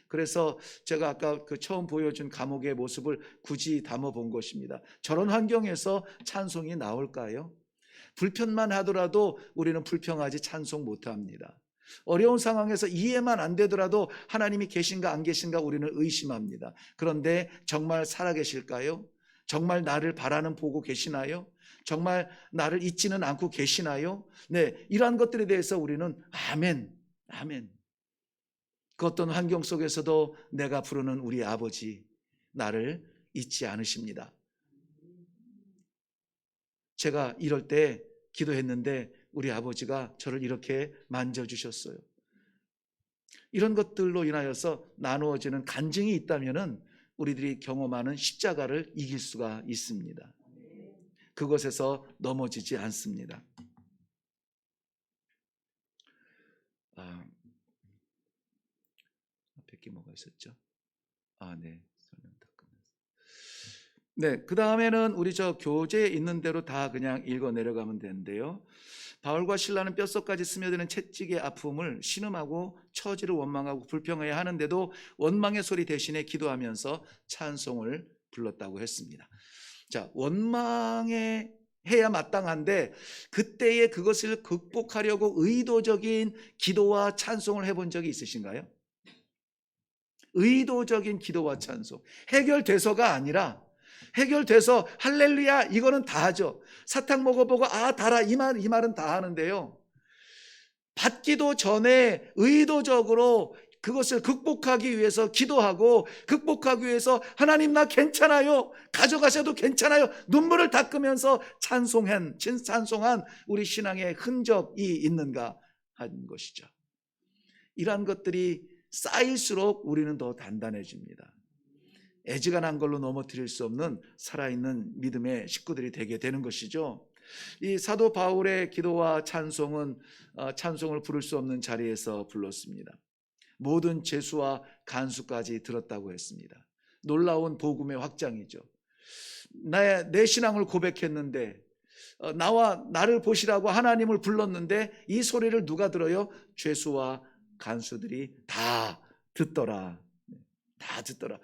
그래서 제가 아까 그 처음 보여준 감옥의 모습을 굳이 담아 본 것입니다. 저런 환경에서 찬송이 나올까요? 불편만 하더라도 우리는 불평하지 찬송 못합니다. 어려운 상황에서 이해만 안 되더라도 하나님이 계신가 안 계신가 우리는 의심합니다. 그런데 정말 살아계실까요? 정말 나를 바라는 보고 계시나요? 정말 나를 잊지는 않고 계시나요? 네, 이러한 것들에 대해서 우리는 아멘, 아멘. 그 어떤 환경 속에서도 내가 부르는 우리 아버지, 나를 잊지 않으십니다. 제가 이럴 때 기도했는데 우리 아버지가 저를 이렇게 만져주셨어요. 이런 것들로 인하여서 나누어지는 간증이 있다면 우리들이 경험하는 십자가를 이길 수가 있습니다. 그것에서 넘어지지 않습니다. 앞에 게 뭐가 있었죠? 네. 설명 다 끝났어요. 네, 그 다음에는 우리 저 교재에 있는 대로 다 그냥 읽어 내려가면 되는데요. 바울과 실라는 뼛속까지 스며드는 채찍의 아픔을 신음하고 처지를 원망하고 불평해야 하는데도 원망의 소리 대신에 기도하면서 찬송을 불렀다고 했습니다. 자, 원망해 해야 마땅한데 그때에 그것을 극복하려고 의도적인 기도와 찬송을 해본 적이 있으신가요? 의도적인 기도와 찬송, 해결돼서가 아니라 해결돼서 할렐루야 이거는 다 하죠. 사탕 먹어보고 달아 이 말은 다 하는데요, 받기도 전에 의도적으로 그것을 극복하기 위해서 기도하고 극복하기 위해서 하나님 나 괜찮아요, 가져가셔도 괜찮아요, 눈물을 닦으면서 찬송한 우리 신앙의 흔적이 있는가 하는 것이죠. 이러한 것들이 쌓일수록 우리는 더 단단해집니다. 애지간한 걸로 넘어뜨릴 수 없는 살아있는 믿음의 식구들이 되게 되는 것이죠. 이 사도 바울의 기도와 찬송은 찬송을 부를 수 없는 자리에서 불렀습니다. 모든 죄수와 간수까지 들었다고 했습니다. 놀라운 복음의 확장이죠. 내 신앙을 고백했는데 나를 보시라고 하나님을 불렀는데 이 소리를 누가 들어요? 죄수와 간수들이 다 듣더라. 다 듣더라.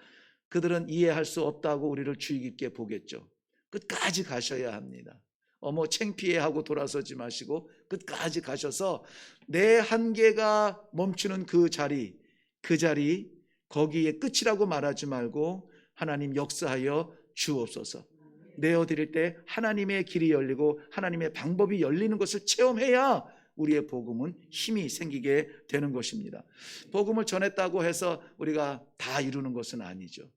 그들은 이해할 수 없다고 우리를 주의 깊게 보겠죠. 끝까지 가셔야 합니다. 창피해하고 돌아서지 마시고 끝까지 가셔서 내 한계가 멈추는 그 자리 거기에 끝이라고 말하지 말고 하나님 역사하여 주옵소서. 내어드릴 때 하나님의 길이 열리고 하나님의 방법이 열리는 것을 체험해야 우리의 복음은 힘이 생기게 되는 것입니다. 복음을 전했다고 해서 우리가 다 이루는 것은 아니죠.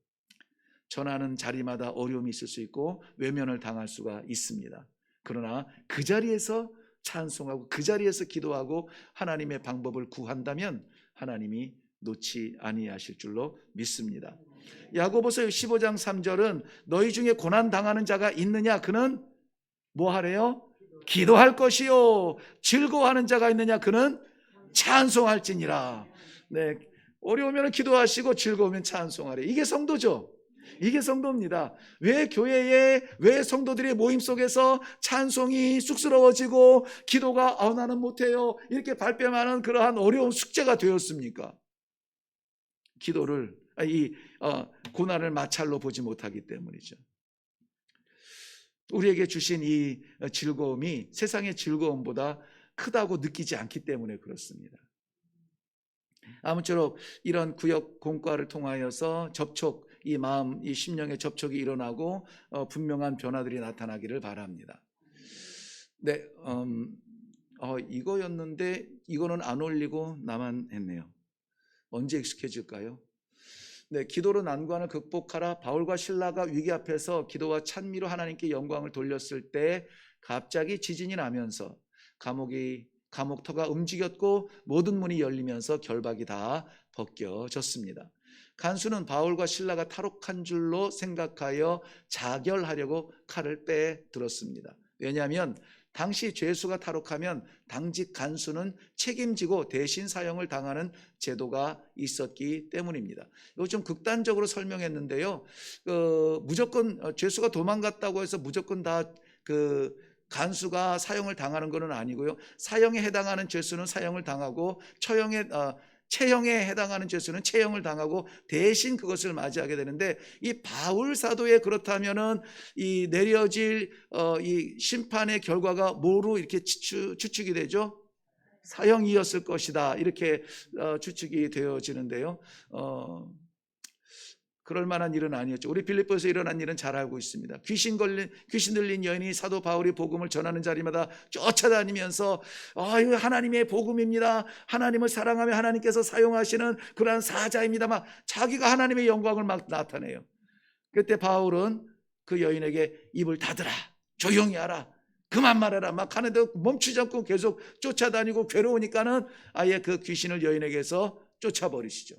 전하는 자리마다 어려움이 있을 수 있고 외면을 당할 수가 있습니다. 그러나 그 자리에서 찬송하고 그 자리에서 기도하고 하나님의 방법을 구한다면 하나님이 놓지 아니하실 줄로 믿습니다. 야고보서 15장 3절은 너희 중에 고난 당하는 자가 있느냐, 그는 뭐 하래요? 기도할 것이요. 즐거워하는 자가 있느냐, 그는 찬송할지니라. 네, 어려우면 기도하시고 즐거우면 찬송하래. 이게 성도죠. 이게 성도입니다. 왜 교회에, 왜 성도들의 모임 속에서 찬송이 쑥스러워지고 기도가 나는 못해요 이렇게 발뺌하는 그러한 어려운 숙제가 되었습니까? 기도를 고난을 마찰로 보지 못하기 때문이죠. 우리에게 주신 이 즐거움이 세상의 즐거움보다 크다고 느끼지 않기 때문에 그렇습니다. 아무쪼록 이런 구역 공과를 통하여서 이 마음, 이 심령의 접촉이 일어나고 분명한 변화들이 나타나기를 바랍니다. 네, 이거였는데 이거는 안 올리고 나만 했네요. 언제 익숙해질까요? 네, 기도로 난관을 극복하라. 바울과 실라가 위기 앞에서 기도와 찬미로 하나님께 영광을 돌렸을 때 갑자기 지진이 나면서 감옥 감옥터가 움직였고 모든 문이 열리면서 결박이 다 벗겨졌습니다. 간수는 바울과 실라가 탈옥한 줄로 생각하여 자결하려고 칼을 빼들었습니다. 왜냐하면 당시 죄수가 탈옥하면 당직 간수는 책임지고 대신 사형을 당하는 제도가 있었기 때문입니다. 이거 좀 극단적으로 설명했는데요. 무조건 죄수가 도망갔다고 해서 무조건 다 간수가 사형을 당하는 것은 아니고요. 사형에 해당하는 죄수는 사형을 당하고 체형에 해당하는 죄수는 체형을 당하고 대신 그것을 맞이하게 되는데, 이 바울 사도에 그렇다면은 이 내려질 이 심판의 결과가 뭐로 이렇게 추측이 되죠? 사형이었을 것이다, 이렇게 추측이 되어지는데요. 그럴 만한 일은 아니었죠. 우리 빌립보에서 일어난 일은 잘 알고 있습니다. 귀신 들린 여인이 사도 바울이 복음을 전하는 자리마다 쫓아다니면서 이거 하나님의 복음입니다, 하나님을 사랑하며 하나님께서 사용하시는 그러한 사자입니다, 막 자기가 하나님의 영광을 막 나타내요. 그때 바울은 그 여인에게 입을 닫으라, 조용히 하라, 그만 말해라 막 하는데 멈추지 않고 계속 쫓아다니고, 괴로우니까는 아예 그 귀신을 여인에게서 쫓아버리시죠.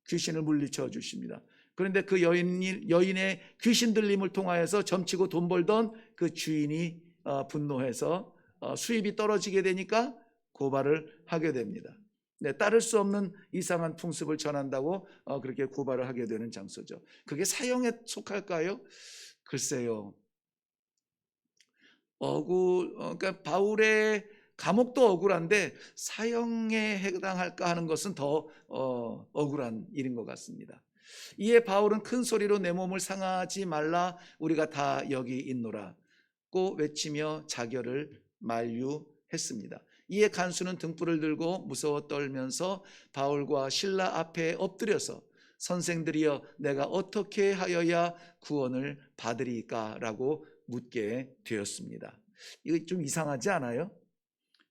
귀신을 물리쳐 주십니다. 그런데 그 여인의 귀신 들림을 통하여서 점치고 돈 벌던 그 주인이 분노해서 수입이 떨어지게 되니까 고발을 하게 됩니다. 네, 따를 수 없는 이상한 풍습을 전한다고 그렇게 고발을 하게 되는 장소죠. 그게 사형에 속할까요? 글쎄요. 그러니까 바울의 감옥도 억울한데 사형에 해당할까 하는 것은 더 억울한 일인 것 같습니다. 이에 바울은 큰 소리로 내 몸을 상하지 말라, 우리가 다 여기 있노라고 외치며 자결을 만류했습니다. 이에 간수는 등불을 들고 무서워 떨면서 바울과 실라 앞에 엎드려서 선생들이여 내가 어떻게 하여야 구원을 받으리까? 라고 묻게 되었습니다. 이거 좀 이상하지 않아요?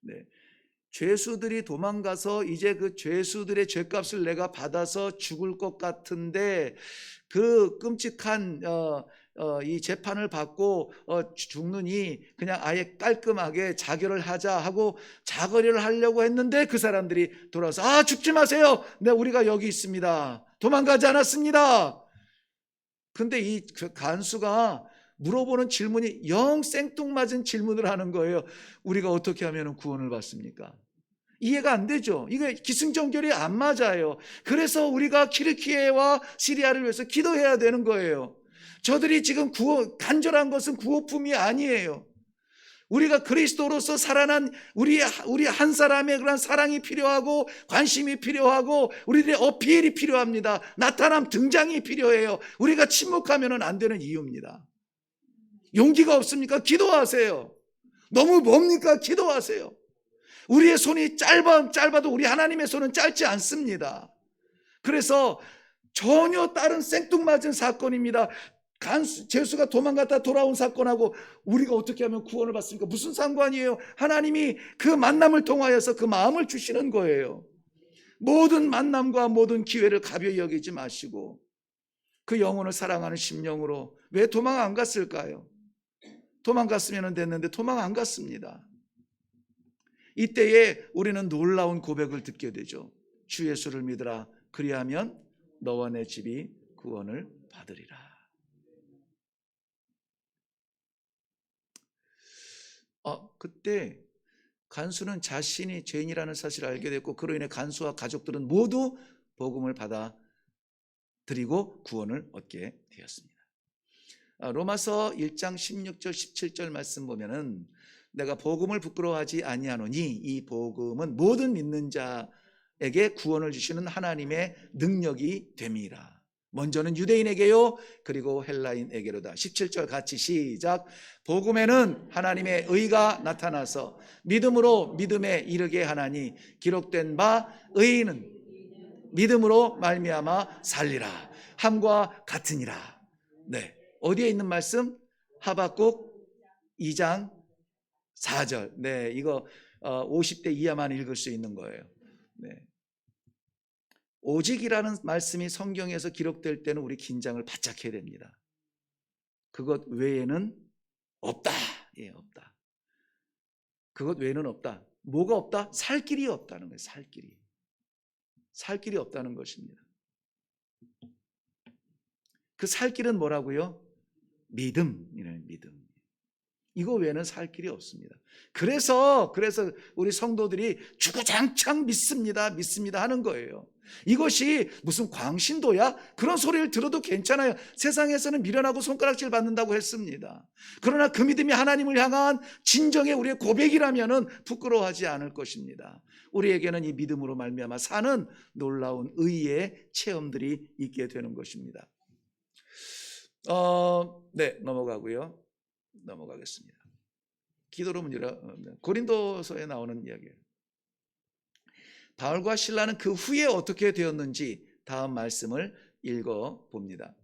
네. 죄수들이 도망가서 이제 그 죄수들의 죄값을 내가 받아서 죽을 것 같은데, 그 끔찍한 이 재판을 받고 죽느니 그냥 아예 깔끔하게 자결을 하자 하고 자결을 하려고 했는데, 그 사람들이 돌아와서 죽지 마세요, 네, 우리가 여기 있습니다, 도망가지 않았습니다. 근데 이 간수가 물어보는 질문이 영 생뚱맞은 질문을 하는 거예요. 우리가 어떻게 하면 구원을 받습니까? 이해가 안 되죠. 이게 기승전결이 안 맞아요. 그래서 우리가 키르키에와 시리아를 위해서 기도해야 되는 거예요. 저들이 지금 간절한 것은 구호품이 아니에요. 우리가 그리스도로서 살아난 우리 한 사람의 그런 사랑이 필요하고 관심이 필요하고 우리들의 어필이 필요합니다. 나타남, 등장이 필요해요. 우리가 침묵하면 안 되는 이유입니다. 용기가 없습니까? 기도하세요. 너무 뭡니까? 기도하세요. 우리의 손이 짧아도 우리 하나님의 손은 짧지 않습니다. 그래서 전혀 다른 생뚱맞은 사건입니다. 죄수가 도망갔다 돌아온 사건하고 우리가 어떻게 하면 구원을 받습니까? 무슨 상관이에요? 하나님이 그 만남을 통하여서 그 마음을 주시는 거예요. 모든 만남과 모든 기회를 가벼이 여기지 마시고 그 영혼을 사랑하는 심령으로 왜 도망 안 갔을까요? 도망갔으면 됐는데 도망 안 갔습니다. 이때에 우리는 놀라운 고백을 듣게 되죠. 주 예수를 믿으라, 그리하면 너와 내 집이 구원을 받으리라. 그때 간수는 자신이 죄인이라는 사실을 알게 됐고, 그로 인해 간수와 가족들은 모두 복음을 받아들이고 구원을 얻게 되었습니다. 로마서 1장 16절 17절 말씀 보면은 내가 복음을 부끄러워하지 아니하노니 이 복음은 모든 믿는 자에게 구원을 주시는 하나님의 능력이 됨이라. 먼저는 유대인에게요, 그리고 헬라인에게로다. 17절 같이 시작. 복음에는 하나님의 의가 나타나서 믿음으로 믿음에 이르게 하나니 기록된 바 의인은 믿음으로 말미암아 살리라 함과 같으니라. 네, 어디에 있는 말씀? 하박국 2장 4절. 네, 이거 50대 이하만 읽을 수 있는 거예요. 네. 오직이라는 말씀이 성경에서 기록될 때는 우리 긴장을 바짝 해야 됩니다. 그것 외에는 없다. 예, 없다. 그것 외에는 없다. 뭐가 없다? 살 길이 없다는 거예요. 살 길이. 살 길이 없다는 것입니다. 그 살 길은 뭐라고요? 믿음이라는 믿음. 이거 외에는 살 길이 없습니다. 그래서 우리 성도들이 주구장창 믿습니다 하는 거예요. 이것이 무슨 광신도야? 그런 소리를 들어도 괜찮아요. 세상에서는 미련하고 손가락질 받는다고 했습니다. 그러나 그 믿음이 하나님을 향한 진정의 우리의 고백이라면 부끄러워하지 않을 것입니다. 우리에게는 이 믿음으로 말미암아 사는 놀라운 의의 체험들이 있게 되는 것입니다. 네, 넘어가겠습니다. 기도로 문제라 고린도서에 나오는 이야기예요. 바울과 실라는 그 후에 어떻게 되었는지 다음 말씀을 읽어 봅니다.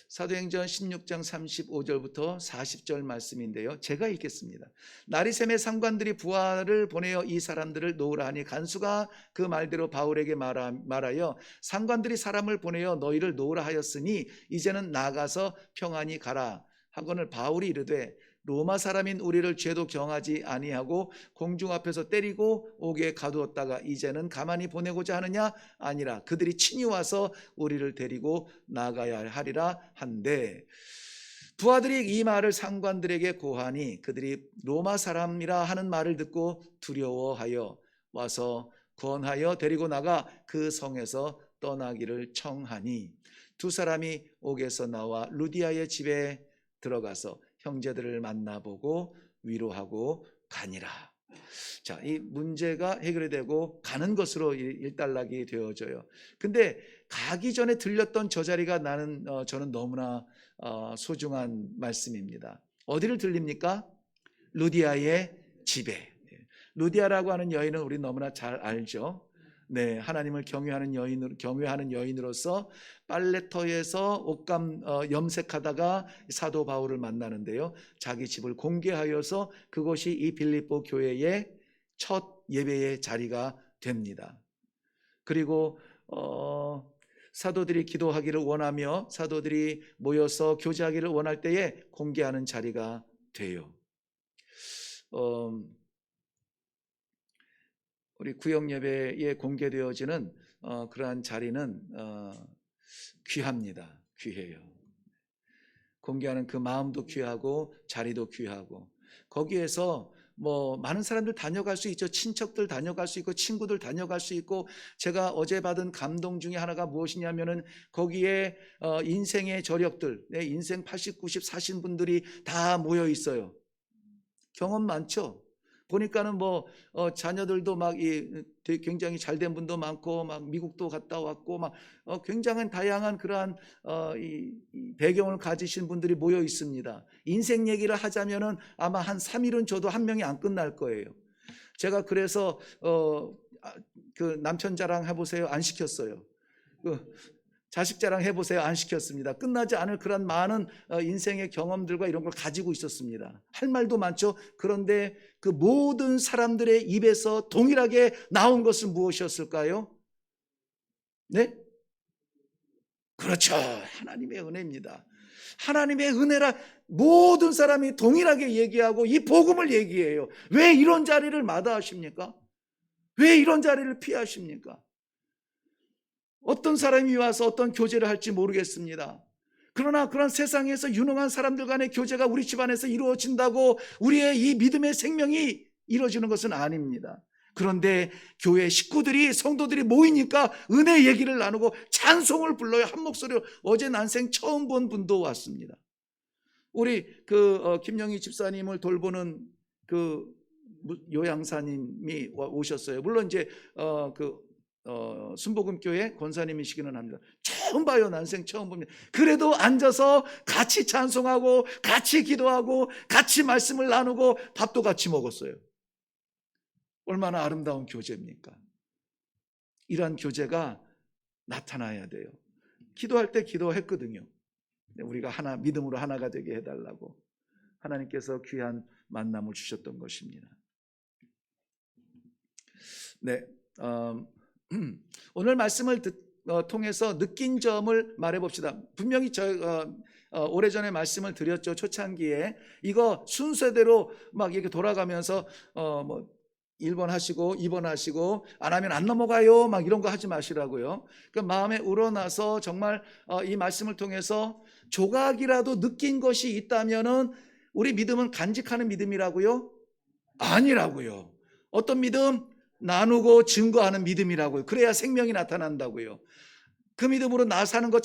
사도행전 16장 35절부터 40절 말씀인데요. 제가 읽겠습니다. 나리샘의 상관들이 부하를 보내어 이 사람들을 놓으라 하니 간수가 그 말대로 바울에게 말하여 상관들이 사람을 보내어 너희를 놓으라 하였으니 이제는 나가서 평안히 가라 하거늘 바울이 이르되 로마 사람인 우리를 죄도 경하지 아니하고 공중 앞에서 때리고 옥에 가두었다가 이제는 가만히 보내고자 하느냐? 아니라 그들이 친히 와서 우리를 데리고 나가야 하리라 한데 부하들이 이 말을 상관들에게 고하니 그들이 로마 사람이라 하는 말을 듣고 두려워하여 와서 권하여 데리고 나가 그 성에서 떠나기를 청하니 두 사람이 옥에서 나와 루디아의 집에 들어가서 형제들을 만나보고 위로하고 가니라. 자, 이 문제가 해결이 되고 가는 것으로 일단락이 되어져요. 근데 가기 전에 들렸던 저 자리가 저는 너무나 소중한 말씀입니다. 어디를 들립니까? 루디아의 집에. 루디아라고 하는 여인은 우리 너무나 잘 알죠. 네, 하나님을 경외하는 여인으로서 빨래터에서 옷감 염색하다가 사도 바울을 만나는데요. 자기 집을 공개하여서 그것이 이 빌립보 교회의 첫 예배의 자리가 됩니다. 그리고 사도들이 기도하기를 원하며 사도들이 모여서 교제하기를 원할 때에 공개하는 자리가 돼요. 우리 구역 예배에 공개되어지는 그러한 자리는 귀합니다. 귀해요. 공개하는 그 마음도 귀하고 자리도 귀하고 거기에서 많은 사람들 다녀갈 수 있죠. 친척들 다녀갈 수 있고 친구들 다녀갈 수 있고 제가 어제 받은 감동 중에 하나가 무엇이냐면은 거기에 인생의 저력들, 내 인생 80, 90 사신 분들이 다 모여 있어요. 경험 많죠. 보니까는 자녀들도 굉장히 잘된 분도 많고 미국도 갔다 왔고 굉장한 다양한 그러한 이 배경을 가지신 분들이 모여 있습니다. 인생 얘기를 하자면은 아마 한 3일은 줘도 한 명이 안 끝날 거예요. 제가 그래서 그 남편 자랑 해보세요 안 시켰어요. 자식 자랑 해보세요 안 시켰습니다. 끝나지 않을 그런 많은 인생의 경험들과 이런 걸 가지고 있었습니다. 할 말도 많죠. 그런데 그 모든 사람들의 입에서 동일하게 나온 것은 무엇이었을까요? 네? 그렇죠. 하나님의 은혜입니다. 하나님의 은혜라 모든 사람이 동일하게 얘기하고 이 복음을 얘기해요. 왜 이런 자리를 마다하십니까? 왜 이런 자리를 피하십니까? 어떤 사람이 와서 어떤 교제를 할지 모르겠습니다. 그러나 그런 세상에서 유능한 사람들 간의 교제가 우리 집안에서 이루어진다고 우리의 이 믿음의 생명이 이루어지는 것은 아닙니다. 그런데 교회 식구들이 성도들이 모이니까 은혜 얘기를 나누고 찬송을 불러요. 한 목소리로. 어제 난생 처음 본 분도 왔습니다. 우리 김영희 집사님을 돌보는 그 요양사님이 오셨어요. 물론 이제 순복음교회 권사님이시기는 합니다. 처음 봐요. 난생 처음 봅니다. 그래도 앉아서 같이 찬송하고 같이 기도하고 같이 말씀을 나누고 밥도 같이 먹었어요. 얼마나 아름다운 교제입니까? 이러한 교제가 나타나야 돼요. 기도할 때 기도했거든요. 우리가 하나 믿음으로 하나가 되게 해달라고 하나님께서 귀한 만남을 주셨던 것입니다. 네, 오늘 말씀을 통해서 느낀 점을 말해봅시다. 분명히 오래전에 말씀을 드렸죠. 초창기에 이거 순서대로 막 이렇게 돌아가면서 1번 하시고 2번 하시고 안 하면 안 넘어가요 막 이런 거 하지 마시라고요. 그 마음에 우러나서 정말 이 말씀을 통해서 조각이라도 느낀 것이 있다면은 우리 믿음은 간직하는 믿음이라고요? 아니라고요. 어떤 믿음? 나누고 증거하는 믿음이라고요. 그래야 생명이 나타난다고요. 그 믿음으로 나 사는 거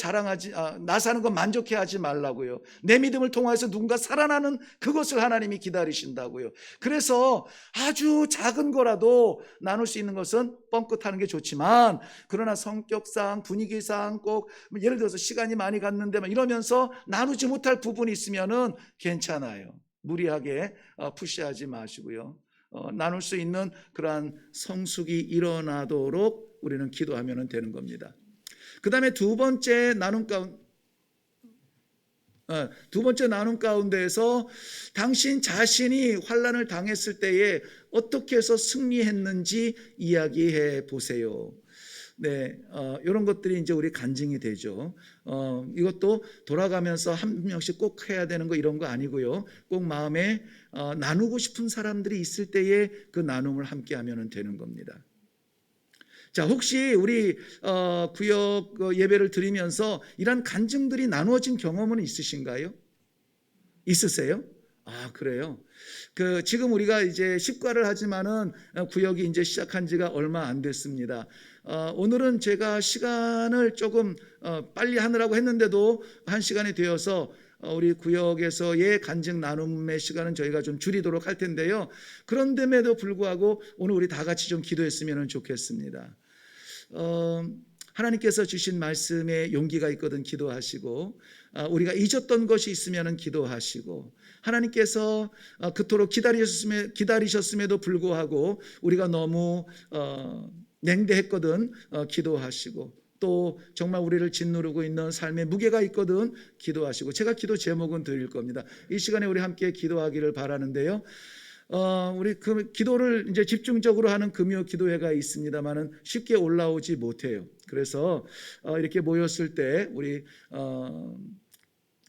나 사는 거 만족해하지 말라고요. 내 믿음을 통해서 누군가 살아나는 그것을 하나님이 기다리신다고요. 그래서 아주 작은 거라도 나눌 수 있는 것은 뻥끗하는 게 좋지만, 그러나 성격상 분위기상 꼭 예를 들어서 시간이 많이 갔는데 막 이러면서 나누지 못할 부분이 있으면은 괜찮아요. 무리하게 푸시하지 마시고요. 나눌 수 있는 그러한 성숙이 일어나도록 우리는 기도하면 되는 겁니다. 그 다음에 두 번째 나눔 가운데에서 당신 자신이 환난을 당했을 때에 어떻게 해서 승리했는지 이야기해 보세요. 네, 이런 것들이 이제 우리 간증이 되죠. 이것도 돌아가면서 한 명씩 꼭 해야 되는 거 이런 거 아니고요. 꼭 마음에 나누고 싶은 사람들이 있을 때에 그 나눔을 함께 하면 되는 겁니다. 자, 혹시 우리 구역 예배를 드리면서 이런 간증들이 나누어진 경험은 있으신가요? 있으세요? 아, 그래요? 지금 우리가 이제 십과를 하지만은 구역이 이제 시작한 지가 얼마 안 됐습니다. 오늘은 제가 시간을 조금 빨리 하느라고 했는데도 한 시간이 되어서 우리 구역에서의 간증 나눔의 시간은 저희가 좀 줄이도록 할 텐데요. 그런데에도 불구하고 오늘 우리 다 같이 좀 기도했으면 좋겠습니다. 하나님께서 주신 말씀에 용기가 있거든 기도하시고, 우리가 잊었던 것이 있으면 기도하시고, 하나님께서 그토록 기다리셨음에도 불구하고 우리가 너무 냉대했거든 기도하시고, 또 정말 우리를 짓누르고 있는 삶의 무게가 있거든 기도하시고, 제가 기도 제목은 드릴 겁니다. 이 시간에 우리 함께 기도하기를 바라는데요. 우리 그 기도를 이제 집중적으로 하는 금요 기도회가 있습니다만은 쉽게 올라오지 못해요. 그래서 이렇게 모였을 때 우리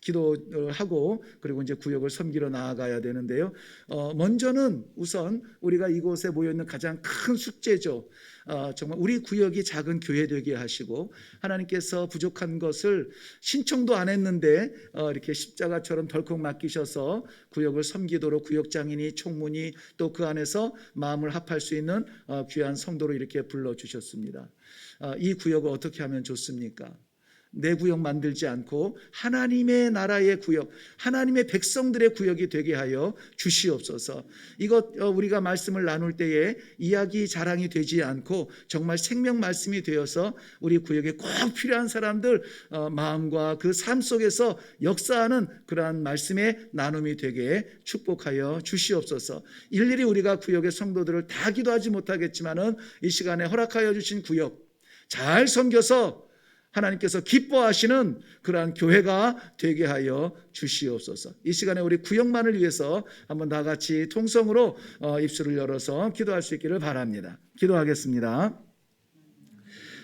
기도를 하고 그리고 이제 구역을 섬기러 나아가야 되는데요. 먼저는 우선 우리가 이곳에 모여 있는 가장 큰 숙제죠. 정말 우리 구역이 작은 교회 되게 하시고, 하나님께서 부족한 것을 신청도 안 했는데 이렇게 십자가처럼 덜컥 맡기셔서 구역을 섬기도록 구역장인이 총무니 또 그 안에서 마음을 합할 수 있는 귀한 성도로 이렇게 불러주셨습니다. 이 구역을 어떻게 하면 좋습니까? 내 구역 만들지 않고 하나님의 나라의 구역, 하나님의 백성들의 구역이 되게 하여 주시옵소서. 이것 우리가 말씀을 나눌 때에 이야기 자랑이 되지 않고 정말 생명 말씀이 되어서 우리 구역에 꼭 필요한 사람들 마음과 그 삶 속에서 역사하는 그러한 말씀의 나눔이 되게 축복하여 주시옵소서. 일일이 우리가 구역의 성도들을 다 기도하지 못하겠지만은 이 시간에 허락하여 주신 구역 잘 섬겨서 하나님께서 기뻐하시는 그러한 교회가 되게 하여 주시옵소서. 이 시간에 우리 구역만을 위해서 한번 다 같이 통성으로 입술을 열어서 기도할 수 있기를 바랍니다. 기도하겠습니다.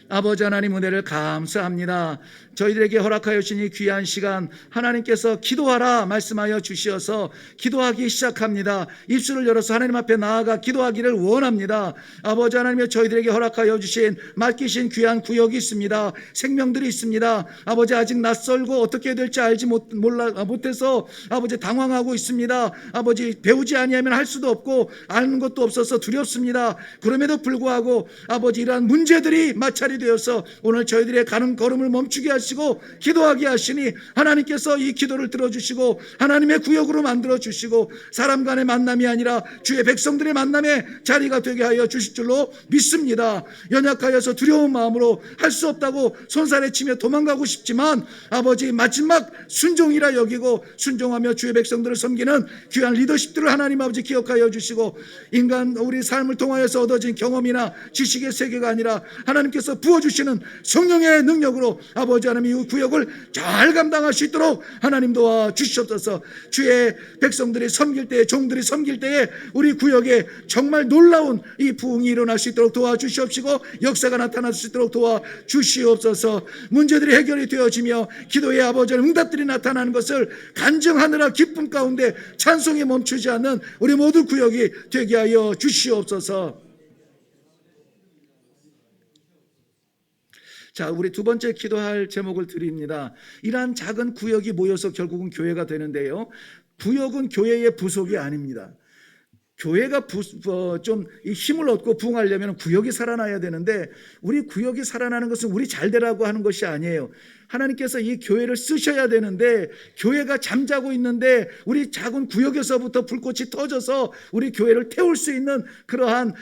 아버지 하나님, 은혜를 감사합니다. 저희들에게 허락하여 주신 이 귀한 시간, 하나님께서 기도하라 말씀하여 주시어서 기도하기 시작합니다. 입술을 열어서 하나님 앞에 나아가 기도하기를 원합니다. 아버지 하나님의 저희들에게 허락하여 주신 맡기신 귀한 구역이 있습니다. 생명들이 있습니다. 아버지, 아직 낯설고 어떻게 될지 알지 못해서 아버지 당황하고 있습니다. 아버지, 배우지 아니하면 할 수도 없고 아는 것도 없어서 두렵습니다. 그럼에도 불구하고 아버지, 이러한 문제들이 마찰이 되어서 오늘 저희들의 가는 걸음을 멈추게 하시고 기도하게 하시니 하나님께서 이 기도를 들어주시고 하나님의 구역으로 만들어주시고 사람 간의 만남이 아니라 주의 백성들의 만남의 자리가 되게 하여 주실 줄로 믿습니다. 연약하여서 두려운 마음으로 할 수 없다고 손살에 치며 도망가고 싶지만 아버지, 마지막 순종이라 여기고 순종하며 주의 백성들을 섬기는 귀한 리더십들을 하나님 아버지 기억하여 주시고, 인간 우리 삶을 통하여서 얻어진 경험이나 지식의 세계가 아니라 하나님께서 부어주시는 성령의 능력으로 아버지 하나님 하나님 이 구역을 잘 감당할 수 있도록 하나님 도와주시옵소서. 주의 백성들이 섬길 때에, 종들이 섬길 때에 우리 구역에 정말 놀라운 이 부흥이 일어날 수 있도록 도와주시옵시고 역사가 나타날 수 있도록 도와주시옵소서. 문제들이 해결이 되어지며 기도의 아버지 응답들이 나타나는 것을 간증하느라 기쁨 가운데 찬송이 멈추지 않는 우리 모두 구역이 되게 하여 주시옵소서. 자, 우리 두 번째 기도할 제목을 드립니다. 이러한 작은 구역이 모여서 결국은 교회가 되는데요, 구역은 교회의 부속이 아닙니다. 교회가 좀 힘을 얻고 부흥하려면 구역이 살아나야 되는데, 우리 구역이 살아나는 것은 우리 잘 되라고 하는 것이 아니에요. 하나님께서 이 교회를 쓰셔야 되는데, 교회가 잠자고 있는데 우리 작은 구역에서부터 불꽃이 터져서 우리 교회를 태울 수 있는 그러한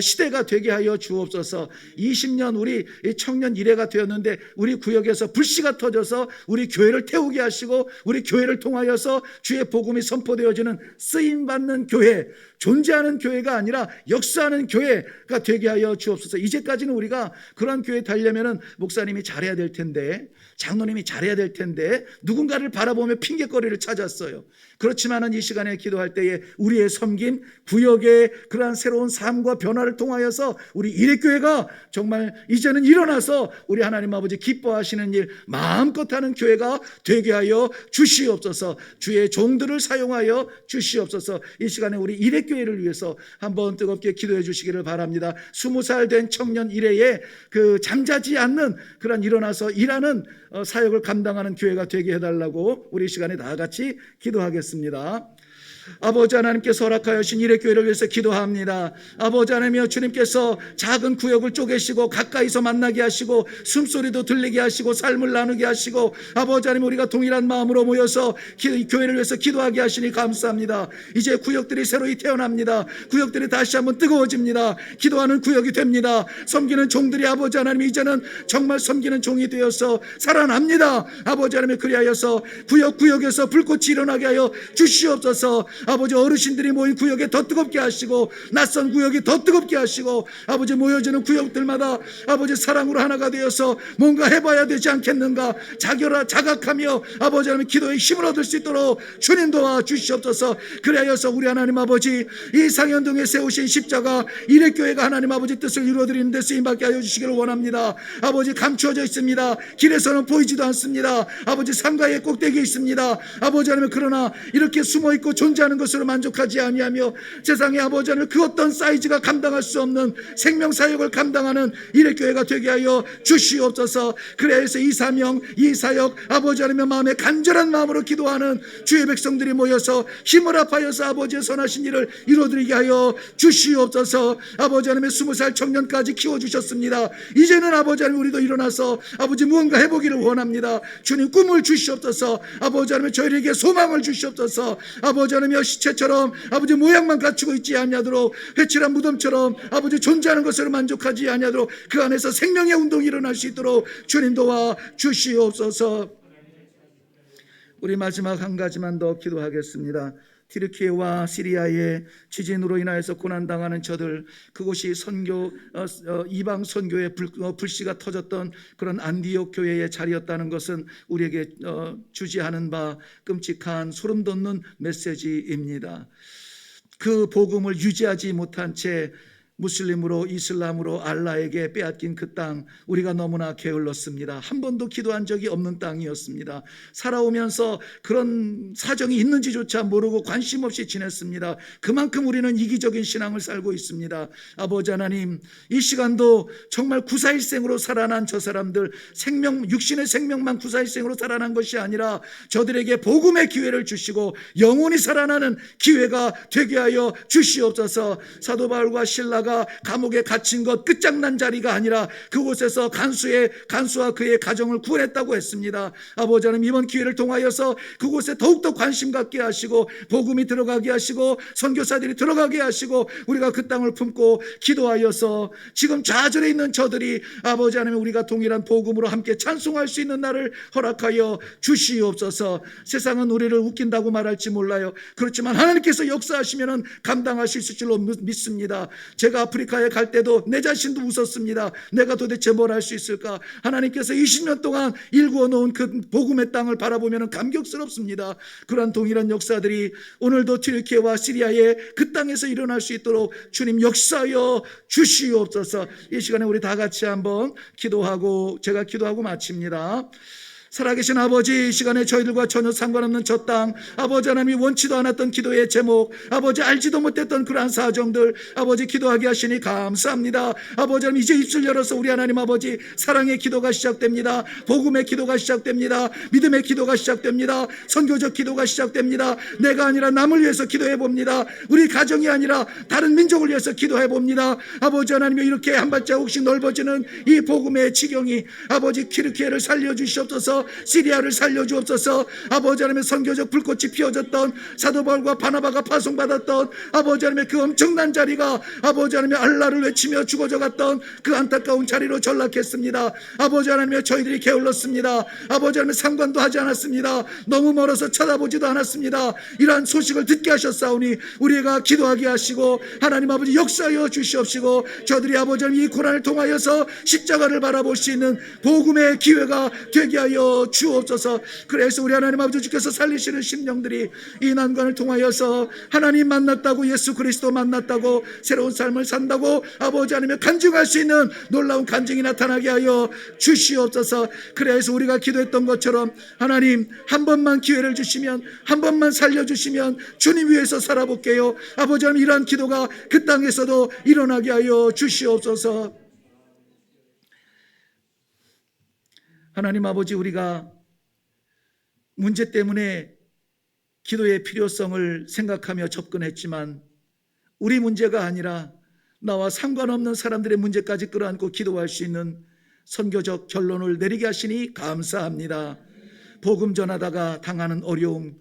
시대가 되게 하여 주옵소서. 20년 우리 청년 일회가 되었는데 우리 구역에서 불씨가 터져서 우리 교회를 태우게 하시고, 우리 교회를 통하여서 주의 복음이 선포되어지는 쓰임받는 교회, 존재하는 교회가 아니라 역사하는 교회가 되게 하여 주옵소서. 이제까지는 우리가 그런 교회 되려면 목사님이 잘해야 될 텐데, 장로님이 잘해야 될 텐데 누군가를 바라보며 핑계거리를 찾았어요. 그렇지만은 이 시간에 기도할 때에 우리의 섬김, 구역의 그러한 새로운 삶과 변화를 통하여서 우리 일회교회가 정말 이제는 일어나서 우리 하나님 아버지 기뻐하시는 일 마음껏 하는 교회가 되게 하여 주시옵소서. 주의 종들을 사용하여 주시옵소서. 이 시간에 우리 일회교회를 위해서 한번 뜨겁게 기도해 주시기를 바랍니다. 20살 된 청년 일회에 그 잠자지 않는 그런 일어나서 일하는 사역을 감당하는 교회가 되게 해달라고 우리 시간에 다 같이 기도하겠습니다. 아버지 하나님께서 허락하여 주신 일회교회를 위해서 기도합니다. 아버지 하나님이여, 주님께서 작은 구역을 쪼개시고 가까이서 만나게 하시고 숨소리도 들리게 하시고 삶을 나누게 하시고, 아버지 하나님 우리가 동일한 마음으로 모여서 교회를 위해서 기도하게 하시니 감사합니다. 이제 구역들이 새로이 태어납니다. 구역들이 다시 한번 뜨거워집니다. 기도하는 구역이 됩니다. 섬기는 종들이 아버지 하나님 이제는 정말 섬기는 종이 되어서 살아납니다. 아버지 하나님 그리하여서 구역에서 불꽃이 일어나게 하여 주시옵소서. 아버지 어르신들이 모인 구역에 더 뜨겁게 하시고, 낯선 구역이 더 뜨겁게 하시고, 아버지 모여지는 구역들마다 아버지 사랑으로 하나가 되어서 뭔가 해봐야 되지 않겠는가 자각하며 아버지 하나님 기도에 힘을 얻을 수 있도록 주님 도와주시옵소서. 그래야여서 우리 하나님 아버지 이 상현동에 세우신 십자가 일회교회가 하나님 아버지 뜻을 이루어드리는 데 쓰임받게 하여 주시기를 원합니다. 아버지 감추어져 있습니다. 길에서는 보이지도 않습니다. 아버지 상가의 꼭대기에 있습니다. 아버지 하나님 그러나 이렇게 숨어있고 존재하는 것으로 만족하지 아니하며 세상의 아버지 하나님 그 어떤 사이즈가 감당할 수 없는 생명사역을 감당하는 일회교회가 되게 하여 주시옵소서. 그래서 이 사명 이 사역 아버지 하나님의 마음에 간절한 마음으로 기도하는 주의 백성들이 모여서 힘을 합하여서 아버지의 선하신 일을 이루어드리게 하여 주시옵소서. 아버지 하나님의 20살 청년까지 키워주셨습니다. 이제는 아버지 하나님 우리도 일어나서 아버지 무언가 해보기를 원합니다. 주님 꿈을 주시옵소서. 아버지 하나님 저희에게 소망을 주시옵소서. 아버지 하나님 시체처럼 아버지 모양만 갖추고 있지 아니하도록, 회칠한 무덤처럼 아버지 존재하는 것으로 만족하지 아니하도록 그 안에서 생명의 운동이 일어날 수 있도록 주님 도와 주시옵소서. 우리 마지막 한 가지만 더 기도하겠습니다. 튀르키예와 시리아의 지진으로 인하여서 고난당하는 저들, 그곳이 이방 선교의 불씨가 터졌던 그런 안디옥 교회의 자리였다는 것은 우리에게 주지하는 바 끔찍한 소름 돋는 메시지입니다. 그 복음을 유지하지 못한 채 무슬림으로 이슬람으로 알라에게 빼앗긴 그 땅, 우리가 너무나 게을렀습니다. 한 번도 기도한 적이 없는 땅이었습니다. 살아오면서 그런 사정이 있는지조차 모르고 관심 없이 지냈습니다. 그만큼 우리는 이기적인 신앙을 살고 있습니다. 아버지 하나님, 이 시간도 정말 구사일생으로 살아난 저 사람들, 육신의 생명만 구사일생으로 살아난 것이 아니라 저들에게 복음의 기회를 주시고 영원히 살아나는 기회가 되게 하여 주시옵소서. 사도 바울과 신라가 감옥에 갇힌 것 끝장난 자리가 아니라 그곳에서 간수와 그의 가정을 구원했다고 했습니다. 아버지 하나님, 이번 기회를 통하여서 그곳에 더욱더 관심 갖게 하시고 복음이 들어가게 하시고 선교사들이 들어가게 하시고 우리가 그 땅을 품고 기도하여서 지금 좌절해 있는 저들이 아버지 하나님 우리가 동일한 복음으로 함께 찬송할 수 있는 날을 허락하여 주시옵소서. 세상은 우리를 웃긴다고 말할지 몰라요. 그렇지만 하나님께서 역사하시면 감당할 수 있을 줄로 믿습니다. 제가 제가 아프리카에 갈 때도 내 자신도 웃었습니다. 내가 도대체 뭘 할 수 있을까? 하나님께서 20년 동안 일구어 놓은 그 복음의 땅을 바라보면 감격스럽습니다. 그러한 동일한 역사들이 오늘도 튀르키예와 시리아의 그 땅에서 일어날 수 있도록 주님 역사하여 주시옵소서. 이 시간에 우리 다 같이 한번 기도하고 제가 기도하고 마칩니다. 살아계신 아버지, 이 시간에 저희들과 전혀 상관없는 저 땅, 아버지 하나님이 원치도 않았던 기도의 제목, 아버지 알지도 못했던 그러한 사정들, 아버지 기도하게 하시니 감사합니다. 아버지 하나님, 이제 입술 열어서 우리 하나님 아버지 사랑의 기도가 시작됩니다. 복음의 기도가 시작됩니다. 믿음의 기도가 시작됩니다. 선교적 기도가 시작됩니다. 내가 아니라 남을 위해서 기도해 봅니다. 우리 가정이 아니라 다른 민족을 위해서 기도해 봅니다. 아버지 하나님이 이렇게 한 발자국씩 넓어지는 이 복음의 지경이 아버지 튀르키예를 살려주시옵소서. 시리아를 살려주옵소서. 아버지 하나님의 선교적 불꽃이 피어졌던 사도 바울과 바나바가 파송받았던 아버지 하나님의 그 엄청난 자리가 아버지 하나님의 알라를 외치며 죽어져 갔던 그 안타까운 자리로 전락했습니다. 아버지 하나님의 저희들이 게을렀습니다. 아버지 하나님의 상관도 하지 않았습니다. 너무 멀어서 쳐다보지도 않았습니다. 이러한 소식을 듣게 하셨사오니 우리가 기도하게 하시고 하나님 아버지 역사하여 주시옵시고 저들이 아버지 하나님 이 고난을 통하여서 십자가를 바라볼 수 있는 복음의 기회가 되게 하여 주옵소서. 그래서 우리 하나님 아버지 주께서 살리시는 심령들이 이 난관을 통하여서 하나님 만났다고, 예수 그리스도 만났다고, 새로운 삶을 산다고 아버지 하나님의 간증할 수 있는 놀라운 간증이 나타나게 하여 주시옵소서. 그래서 우리가 기도했던 것처럼 하나님 한 번만 기회를 주시면, 한 번만 살려주시면 주님 위해서 살아볼게요. 아버지 하나님 이러한 기도가 그 땅에서도 일어나게 하여 주시옵소서. 하나님 아버지, 우리가 문제 때문에 기도의 필요성을 생각하며 접근했지만 우리 문제가 아니라 나와 상관없는 사람들의 문제까지 끌어안고 기도할 수 있는 선교적 결론을 내리게 하시니 감사합니다. 복음 전하다가 당하는 어려움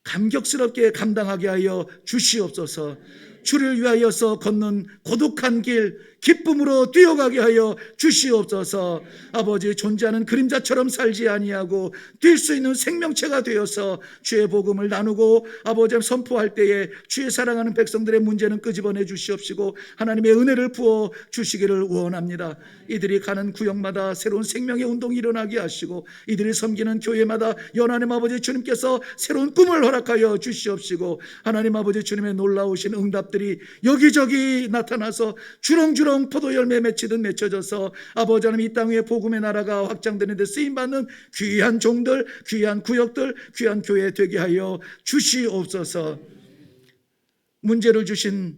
감격스럽게 감당하게 하여 주시옵소서. 주를 위하여서 걷는 고독한 길 기쁨으로 뛰어가게 하여 주시옵소서. 아버지, 존재하는 그림자처럼 살지 아니하고 뛸 수 있는 생명체가 되어서 주의 복음을 나누고 아버지 선포할 때에 주의 사랑하는 백성들의 문제는 끄집어내 주시옵시고 하나님의 은혜를 부어 주시기를 원합니다. 이들이 가는 구역마다 새로운 생명의 운동이 일어나게 하시고 이들이 섬기는 교회마다 연하님 아버지 주님께서 새로운 꿈을 허락하여 주시옵시고 하나님 아버지 주님의 놀라우신 응답들이 여기저기 나타나서 주렁주렁 포도 열매 맺히듯 맺혀져서 아버지 하나님 이 땅 위에 복음의 나라가 확장되는 데 쓰임받는 귀한 종들, 귀한 구역들, 귀한 교회 되게 하여 주시옵소서. 문제를 주신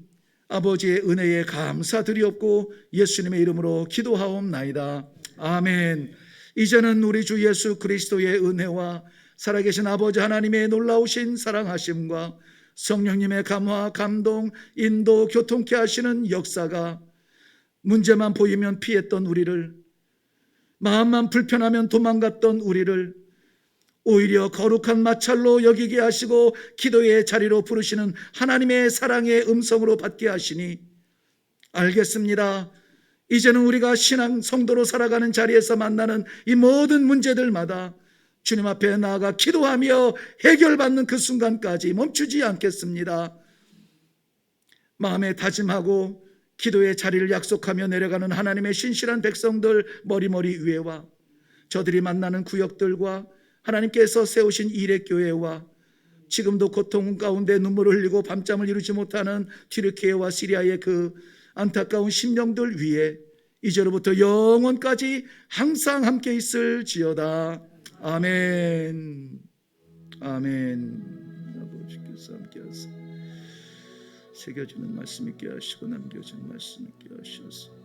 아버지의 은혜에 감사드리옵고 예수님의 이름으로 기도하옵나이다. 아멘. 이제는 우리 주 예수 그리스도의 은혜와 살아계신 아버지 하나님의 놀라우신 사랑하심과 성령님의 감화, 감동, 인도, 교통케 하시는 역사가 문제만 보이면 피했던 우리를, 마음만 불편하면 도망갔던 우리를 오히려 거룩한 마찰로 여기게 하시고 기도의 자리로 부르시는 하나님의 사랑의 음성으로 받게 하시니 알겠습니다. 이제는 우리가 신앙 성도로 살아가는 자리에서 만나는 이 모든 문제들마다 주님 앞에 나아가 기도하며 해결받는 그 순간까지 멈추지 않겠습니다. 마음에 다짐하고 기도의 자리를 약속하며 내려가는 하나님의 신실한 백성들 머리머리 위에와 저들이 만나는 구역들과 하나님께서 세우신 일의 교회와 지금도 고통 가운데 눈물을 흘리고 밤잠을 이루지 못하는 튀르키예와 시리아의 그 안타까운 심령들 위에 이제로부터 영원까지 항상 함께 있을지어다. 아멘. 아멘. 아버지께서 함께 하사 새겨지는 말씀 있게 하시고 남겨진 말씀 있게 하셔서